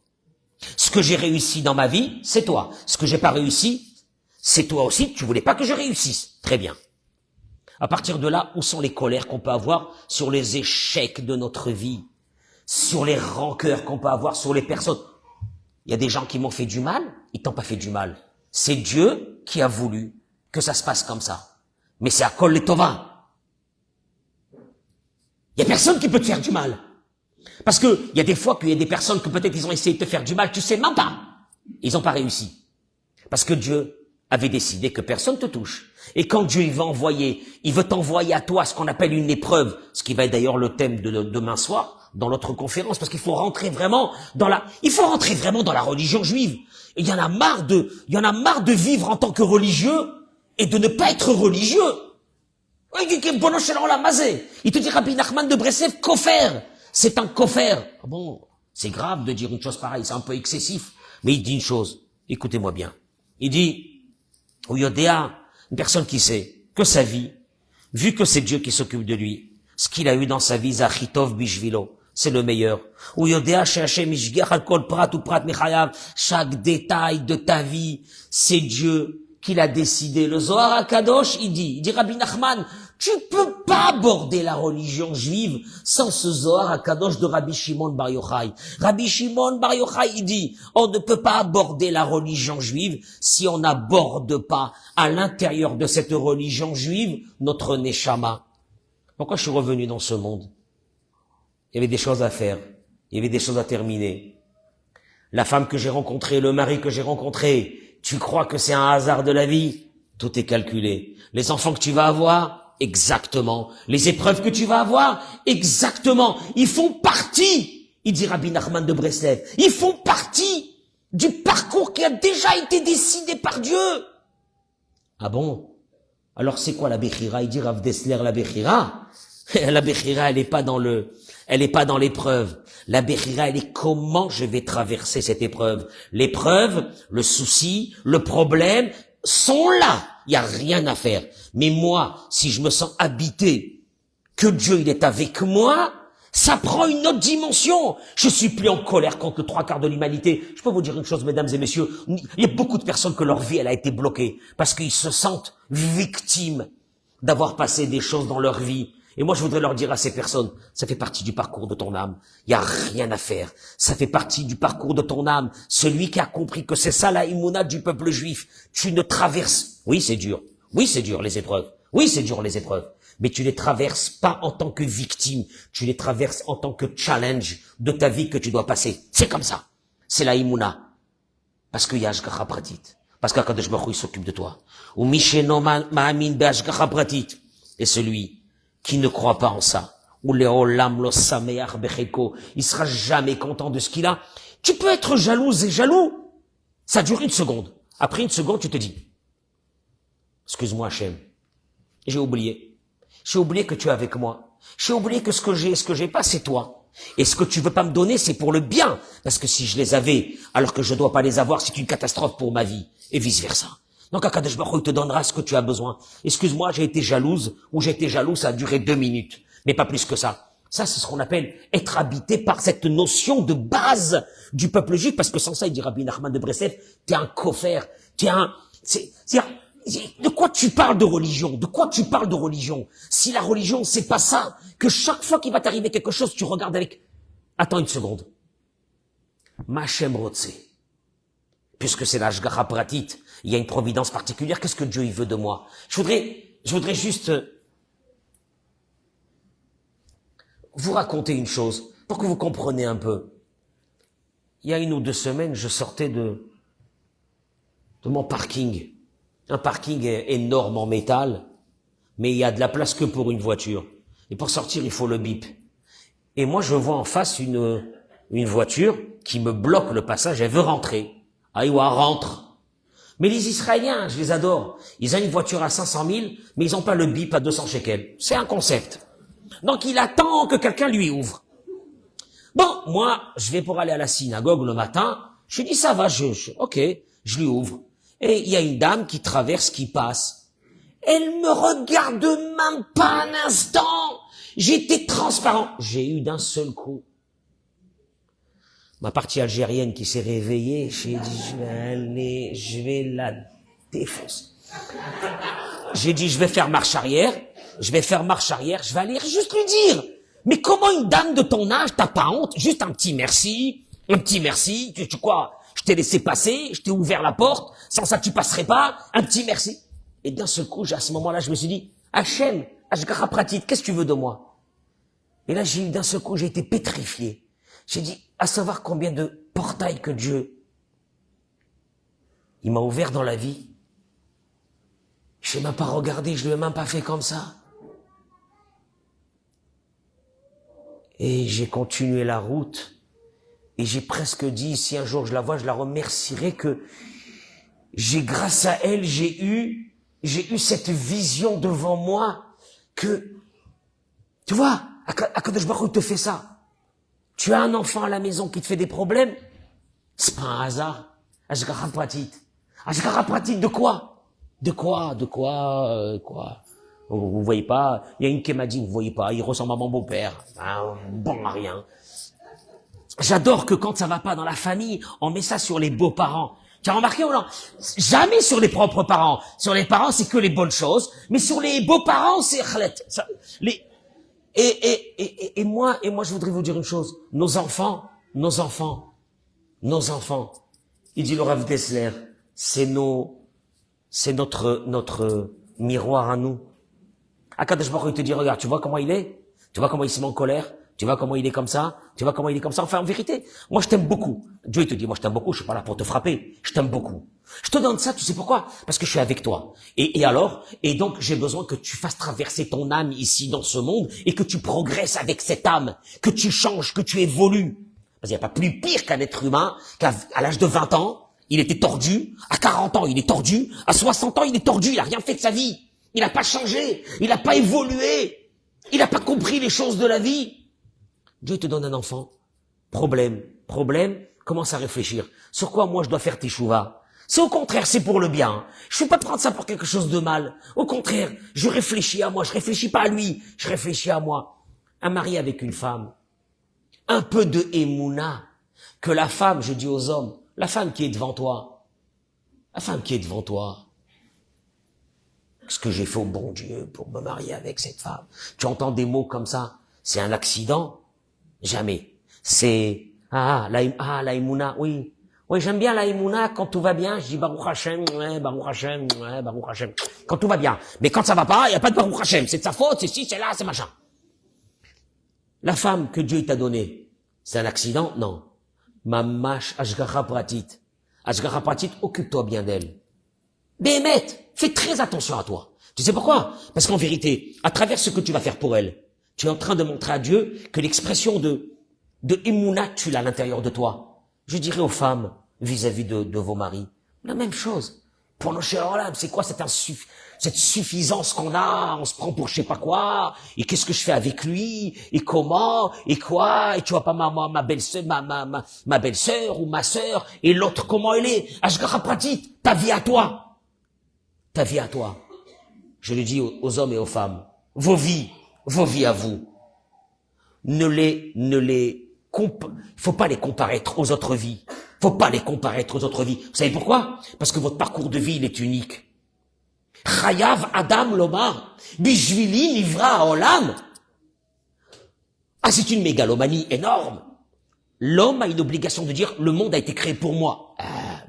Ce que j'ai réussi dans ma vie, c'est toi. Ce que j'ai pas réussi, c'est toi aussi, tu voulais pas que je réussisse. Très bien. À partir de là, où sont les colères qu'on peut avoir sur les échecs de notre vie, sur les rancœurs qu'on peut avoir sur les personnes? Il y a des gens qui m'ont fait du mal, ils t'ont pas fait du mal. C'est Dieu qui a voulu que ça se passe comme ça. Mais c'est à Kol Letova. Il y a personne qui peut te faire du mal. Parce que il y a des fois qu'il y a des personnes que peut-être ils ont essayé de te faire du mal, tu sais même pas. Ils n'ont pas réussi. Parce que Dieu avait décidé que personne te touche. Et quand Dieu il veut t'envoyer à toi ce qu'on appelle une épreuve, ce qui va être d'ailleurs le thème de demain soir, dans notre conférence, parce qu'il faut rentrer vraiment dans la religion juive. Et il y en a marre de vivre en tant que religieux et de ne pas être religieux. Il te dit Rabbi Nachman de Breslev, kofer. C'est un kofer. Ah bon, c'est grave de dire une chose pareille, c'est un peu excessif. Mais il dit une chose, écoutez-moi bien. Il dit, Yodéa, une personne qui sait que sa vie, vu que c'est Dieu qui s'occupe de lui, ce qu'il a eu dans sa vie, Zachitov Bishvilo, c'est le meilleur. Yodéa, chaque détail de ta vie, c'est Dieu qui l'a décidé. Le Zohar HaKadosh, il dit Rabbi Nachman, tu peux pas aborder la religion juive sans ce Zohar HaKadosh de Rabbi Shimon Bar Yochai. Rabbi Shimon Bar Yochai, il dit, on ne peut pas aborder la religion juive si on n'aborde pas à l'intérieur de cette religion juive notre Neshama. Pourquoi je suis revenu dans ce monde? Il y avait des choses à faire. Il y avait des choses à terminer. La femme que j'ai rencontrée, le mari que j'ai rencontré, tu crois que c'est un hasard de la vie? Tout est calculé. Les enfants que tu vas avoir, exactement. Les épreuves que tu vas avoir, exactement. Ils font partie, il dit Rabbi Nachman de Breslev, ils font partie du parcours qui a déjà été décidé par Dieu. Ah bon? Alors c'est quoi la Bechira? Il dit Rav Dessler, la Bechira, La Bechira, elle est pas dans l'épreuve. La Bechira, elle est comment je vais traverser cette épreuve. L'épreuve, le souci, le problème sont là. Il y a rien à faire. Mais moi, si je me sens habité, que Dieu, il est avec moi, ça prend une autre dimension. Je suis plus en colère contre le 3/4 de l'humanité. Je peux vous dire une chose, mesdames et messieurs. Il y a beaucoup de personnes que leur vie, elle a été bloquée parce qu'ils se sentent victimes d'avoir passé des choses dans leur vie. Et moi, je voudrais leur dire à ces personnes, ça fait partie du parcours de ton âme. Il y a rien à faire. Ça fait partie du parcours de ton âme. Celui qui a compris que c'est ça la immouna du peuple juif. Tu ne traverses. Oui, c'est dur. Oui, c'est dur, les épreuves. Oui, c'est dur, les épreuves. Mais tu les traverses pas en tant que victime. Tu les traverses en tant que challenge de ta vie que tu dois passer. C'est comme ça. C'est la immouna. Parce qu'il y a Ashgacha Pratit. Parce qu'Akadosh Baruch Hu, il s'occupe de toi. Ou Misheno Ma'amin Be'Ashgacha Pratit. Et celui qui ne croit pas en ça, ou Leolam Lo Sameach Becheko, il sera jamais content de ce qu'il a. Tu peux être jalouse et jaloux. Ça dure une seconde. Après une seconde, tu te dis, excuse-moi Hachem, j'ai oublié. J'ai oublié que tu es avec moi. J'ai oublié que ce que j'ai et ce que j'ai pas, c'est toi. Et ce que tu veux pas me donner, c'est pour le bien. Parce que si je les avais, alors que je dois pas les avoir, c'est une catastrophe pour ma vie. Et vice versa. Donc, Akadosh Baruch Hu, il te donnera ce que tu as besoin. Excuse-moi, j'ai été jalouse, ou j'ai été jaloux, ça a duré 2 minutes. Mais pas plus que ça. Ça, c'est ce qu'on appelle être habité par cette notion de base du peuple juif, parce que sans ça, il dit Rabbi Nachman de Breslev, t'es un kofer, de quoi tu parles de religion? De quoi tu parles de religion? Si la religion, c'est pas ça, que chaque fois qu'il va t'arriver quelque chose, tu regardes avec, attends une seconde. Machem Rotse. Puisque c'est l'Ashgacha Pratit, il y a une providence particulière. Qu'est-ce que Dieu il veut de moi? Je voudrais juste vous raconter une chose pour que vous compreniez un peu. Il y a 1 ou 2 semaines, je sortais de mon parking. Un parking énorme en métal, mais il y a de la place que pour une voiture. Et pour sortir, il faut le bip. Et moi, je vois en face une voiture qui me bloque le passage. Elle veut rentrer. Aïwa, rentre. Mais les Israéliens, je les adore. Ils ont une voiture à 500 000, mais ils n'ont pas le bip à 200 shekels. C'est un concept. Donc, il attend que quelqu'un lui ouvre. Bon, moi, je vais pour aller à la synagogue le matin. Je lui dis, ça va, ok, je lui ouvre. Et il y a une dame qui traverse, qui passe. Elle me regarde même pas un instant. J'étais transparent. J'ai eu d'un seul coup ma partie algérienne qui s'est réveillée. J'ai dit, je vais la défoncer. J'ai dit, je vais faire marche arrière. Je vais aller juste lui dire. Mais comment une dame de ton âge, t'as pas honte? Juste un petit merci. Tu quoi? Je t'ai laissé passer, je t'ai ouvert la porte, sans ça tu passerais pas, un petit merci. Et d'un seul coup, à ce moment-là, je me suis dit, Hachem, Ashgacha Pratit, qu'est-ce que tu veux de moi? Et là, d'un seul coup, j'ai été pétrifié. J'ai dit, à savoir combien de portails que Dieu, il m'a ouvert dans la vie. Je n'ai même pas regardé, je ne lui ai même pas fait comme ça. Et j'ai continué la route. Et j'ai presque dit, si un jour je la vois, je la remercierai que grâce à elle, j'ai eu cette vision devant moi que, tu vois, Akadosh Baruch Hu te fait ça. Tu as un enfant à la maison qui te fait des problèmes, c'est pas un hasard. Ashgacha Pratit. Ashgacha Pratit de quoi? Quoi? Vous voyez pas? Il y a une qui m'a dit, vous voyez pas, il ressemble à mon beau-père. Bon à rien. J'adore que quand ça va pas dans la famille, on met ça sur les beaux-parents. Tu as remarqué ou non? Jamais sur les propres parents. Sur les parents, c'est que les bonnes choses. Mais sur les beaux-parents, c'est khlet. Et moi, je voudrais vous dire une chose. Nos enfants. Il dit le Rav Dessler, c'est notre miroir à nous. Akadosh Baruch Hu te dit, regarde, tu vois comment il est? Tu vois comment il se met en colère? Tu vois comment il est comme ça? Enfin, en vérité, moi je t'aime beaucoup. Dieu il te dit, moi je t'aime beaucoup, je suis pas là pour te frapper. Je t'aime beaucoup. Je te donne ça, tu sais pourquoi? Parce que je suis avec toi. Et donc j'ai besoin que tu fasses traverser ton âme ici dans ce monde et que tu progresses avec cette âme, que tu changes, que tu évolues. Parce qu'il n'y a pas plus pire qu'un être humain qu'à l'âge de 20 ans, il était tordu, à 40 ans il est tordu, à 60 ans il est tordu, il a rien fait de sa vie. Il n'a pas changé, il n'a pas évolué. Il n'a pas compris les choses de la vie. Dieu te donne un enfant. Problème, commence à réfléchir. Sur quoi moi je dois faire teshuva? C'est au contraire, c'est pour le bien. Je ne vais pas prendre ça pour quelque chose de mal. Au contraire, je réfléchis à moi, je réfléchis pas à lui, je réfléchis à moi. Un mari avec une femme, un peu de émouna, que la femme, je dis aux hommes, la femme qui est devant toi, ce que j'ai fait au bon Dieu pour me marier avec cette femme. Tu entends des mots comme ça, c'est un accident? Jamais. C'est, la émouna, oui. Oui, j'aime bien la émouna quand tout va bien, je dis Baruch Hashem, Baruch Hashem, Baruch Hashem. Quand tout va bien. Mais quand ça va pas, il n'y a pas de Baruch Hashem. C'est de sa faute, c'est ci, c'est là, c'est machin. La femme que Dieu t'a donnée, c'est un accident? Non. Mamash Ashgacha Pratit. Ashgacha Pratit, occupe-toi bien d'elle. Béhémet, fais très attention à toi. Tu sais pourquoi? Parce qu'en vérité, à travers ce que tu vas faire pour elle, tu es en train de montrer à Dieu que l'expression de émouna, tu l'as à l'intérieur de toi. Je dirais aux femmes, vis-à-vis de vos maris, la même chose. Pour nos chers là, c'est quoi cette suffisance qu'on a? On se prend pour je sais pas quoi. Et qu'est-ce que je fais avec lui? Et comment? Et quoi? Et tu vois pas ma belle-sœur, ma belle-sœur ou ma sœur? Et l'autre, comment elle est? Ashgacha Pratit, ta vie à toi. Ta vie à toi. Je le dis aux hommes et aux femmes. Vos vies à vous. Faut pas les comparer aux autres vies. Faut pas les comparer aux autres vies. Vous savez pourquoi? Parce que votre parcours de vie, il est unique. Chayav Adam Lomar, Bishvili Nivra Olam. Ah, c'est une mégalomanie énorme. L'homme a une obligation de dire, le monde a été créé pour moi.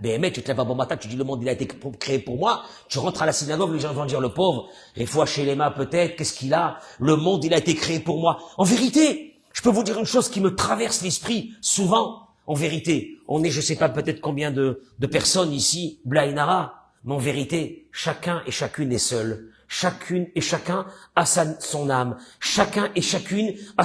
BME, tu te lèves un bon matin, tu dis, le monde, il a été créé pour moi. Tu rentres à la synagogue, les gens vont dire, le pauvre, les fois chez les mains peut-être, qu'est-ce qu'il a? Le monde, il a été créé pour moi. En vérité, je peux vous dire une chose qui me traverse l'esprit souvent. En vérité, on est, je sais pas, peut-être combien de personnes ici, Blainara, mais en vérité, chacun et chacune est seul. Chacune et chacun a son âme. Chacun et chacune a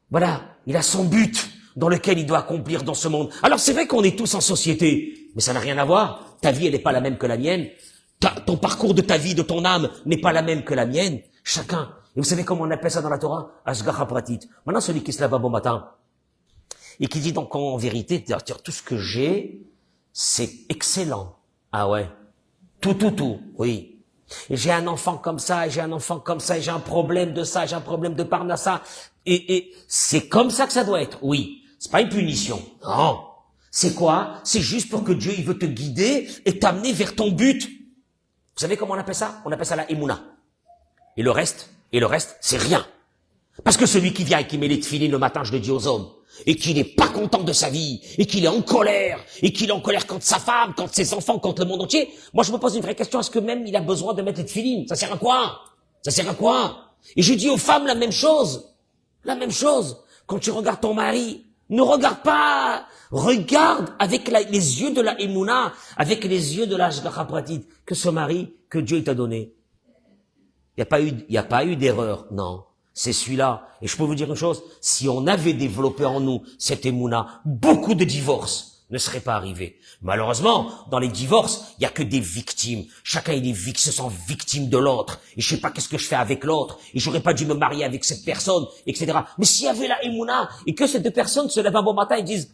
voilà, il a son but dans lequel il doit accomplir dans ce monde. Alors c'est vrai qu'on est tous en société, mais ça n'a rien à voir. Ta vie, elle n'est pas la même que la mienne. Ton parcours de ta vie, de ton âme, n'est pas la même que la mienne. Chacun. Et vous savez comment on appelle ça dans la Torah? Ashgacha Pratit. Maintenant, celui qui se lève un bon matin et qui dit donc en vérité, tout ce que j'ai, c'est excellent. Ah ouais. Tout, oui. Et j'ai un enfant comme ça, et j'ai un enfant comme ça, et j'ai un problème de ça, j'ai un problème de parnassa. Et c'est comme ça que ça doit être. Oui. C'est pas une punition. Non. C'est quoi? C'est juste pour que Dieu, il veut te guider et t'amener vers ton but. Vous savez comment on appelle ça? On appelle ça la émouna. Et le reste, c'est rien. Parce que celui qui vient et qui met les tefilines le matin, je le dis aux hommes, et qu'il n'est pas content de sa vie, et qu'il est en colère, contre sa femme, contre ses enfants, contre le monde entier, moi je me pose une vraie question, est-ce que même il a besoin de mettre les tefilines? Ça sert à quoi? Et je dis aux femmes la même chose. Quand tu regardes ton mari, ne regarde pas, regarde avec les yeux de la émouna, avec les yeux de la Ashgacha Pratit, que ce mari que Dieu t'a donné. Il n'y a pas eu d'erreur, non. C'est celui-là. Et je peux vous dire une chose, si on avait développé en nous cette émouna, beaucoup de divorces ne seraient pas arrivés. Malheureusement, dans les divorces, il n'y a que des victimes. Chacun se sent victime de l'autre. Et je sais pas qu'est-ce que je fais avec l'autre. Et j'aurais pas dû me marier avec cette personne, etc. Mais s'il y avait la émouna, et que ces deux personnes se lèvent un bon matin et disent,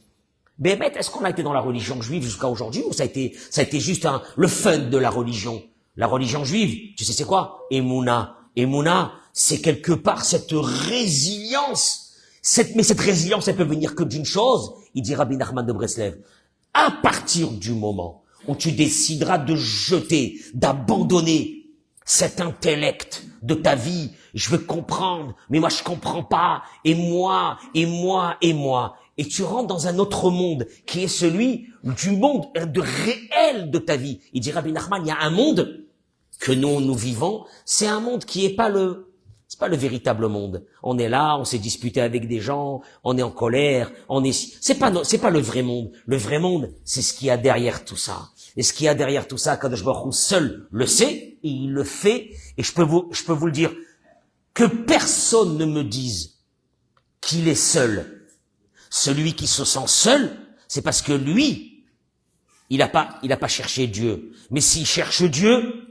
Béhémet, est-ce qu'on a été dans la religion juive jusqu'à aujourd'hui, ou ça a été juste le fun de la religion? La religion juive, tu sais c'est quoi? Emouna, c'est quelque part cette résilience. Mais cette résilience, elle peut venir que d'une chose, il dit Rabbi Nachman de Breslev. À partir du moment où tu décideras de jeter, d'abandonner cet intellect de ta vie, je veux comprendre, mais moi je comprends pas, et moi. Et tu rentres dans un autre monde, qui est celui du monde réel de ta vie. Il dit Rabbi Nachman, il y a un monde que nous vivons, c'est un monde qui c'est pas le véritable monde. On est là, on s'est disputé avec des gens, on est en colère, c'est pas le vrai monde. Le vrai monde, c'est ce qu'il y a derrière tout ça. Et ce qu'il y a derrière tout ça, Kadosh Baruch Hu seul le sait, et il le fait, et je peux vous le dire, que personne ne me dise qu'il est seul. Celui qui se sent seul, c'est parce que lui, il a pas cherché Dieu. Mais s'il cherche Dieu,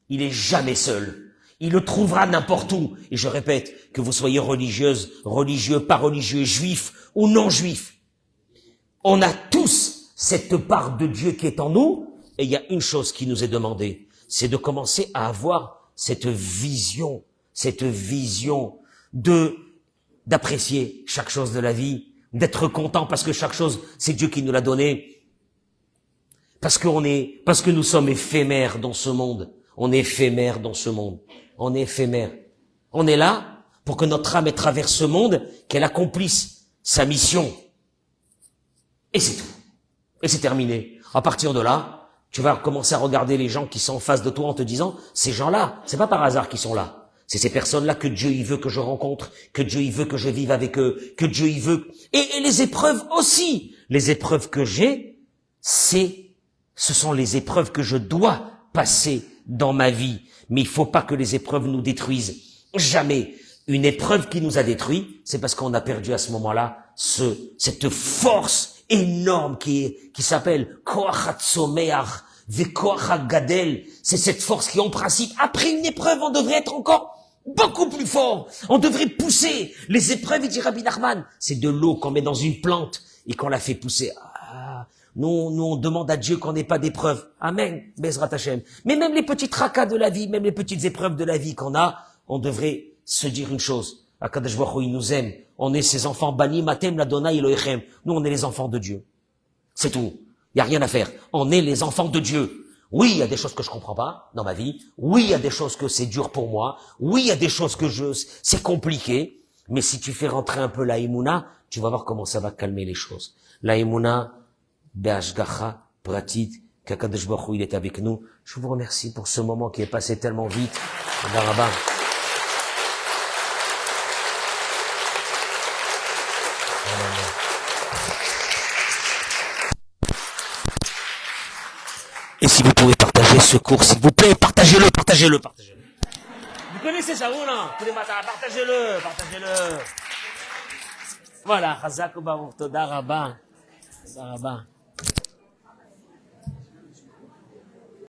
il est jamais seul. Il le trouvera n'importe où. Et je répète, que vous soyez religieuse, religieux, pas religieux, juif ou non juif. On a tous cette part de Dieu qui est en nous. Et il y a une chose qui nous est demandée, c'est de commencer à avoir cette vision d'apprécier chaque chose de la vie, d'être content parce que chaque chose, c'est Dieu qui nous l'a donné. Parce que nous sommes éphémères dans ce monde. On est éphémère dans ce monde. On est éphémère. On est là pour que notre âme traverse ce monde, qu'elle accomplisse sa mission. Et c'est tout. Et c'est terminé. À partir de là, tu vas commencer à regarder les gens qui sont en face de toi en te disant, ces gens-là, c'est pas par hasard qu'ils sont là. C'est ces personnes-là que Dieu, il veut que je rencontre, que Dieu, il veut que je vive avec eux, que Dieu, il veut. Et les épreuves aussi. Les épreuves que j'ai, ce sont les épreuves que je dois passer dans ma vie. Mais il faut pas que les épreuves nous détruisent. Jamais. Une épreuve qui nous a détruits, c'est parce qu'on a perdu à ce moment-là cette force énorme qui s'appelle Koach HaTzomeach veKoach HaGadel. C'est cette force qui, en principe, après une épreuve, on devrait être encore beaucoup plus fort. On devrait pousser. Les épreuves, il dit Rabbi Nachman, c'est de l'eau qu'on met dans une plante et qu'on la fait pousser. Nous, on demande à Dieu qu'on n'ait pas d'épreuves. Amen. Bezrat Hashem. Mais même les petits tracas de la vie, même les petites épreuves de la vie qu'on a, on devrait se dire une chose. Akadosh Baruch Hu, il nous aime. On est ses enfants. Bani matem ladonai Elohechem. Nous, on est les enfants de Dieu. C'est tout. Il y a rien à faire. On est les enfants de Dieu. Oui, il y a des choses que je comprends pas dans ma vie. Oui, il y a des choses que c'est dur pour moi. Oui, il y a des choses que c'est compliqué. Mais si tu fais rentrer un peu la Emouna, tu vas voir comment ça va calmer les choses. La Emouna, Be'ashgacha, Pratit, qu'Akadosh Baruch Hu, il est avec nous. Je vous remercie pour ce moment qui est passé tellement vite. Darabah. Et si vous pouvez partager ce cours, s'il vous plaît, partagez-le. Vous connaissez ça, vous, non? Tous les matins, partagez-le. Voilà, Chazak Baruch, Toda Rabba.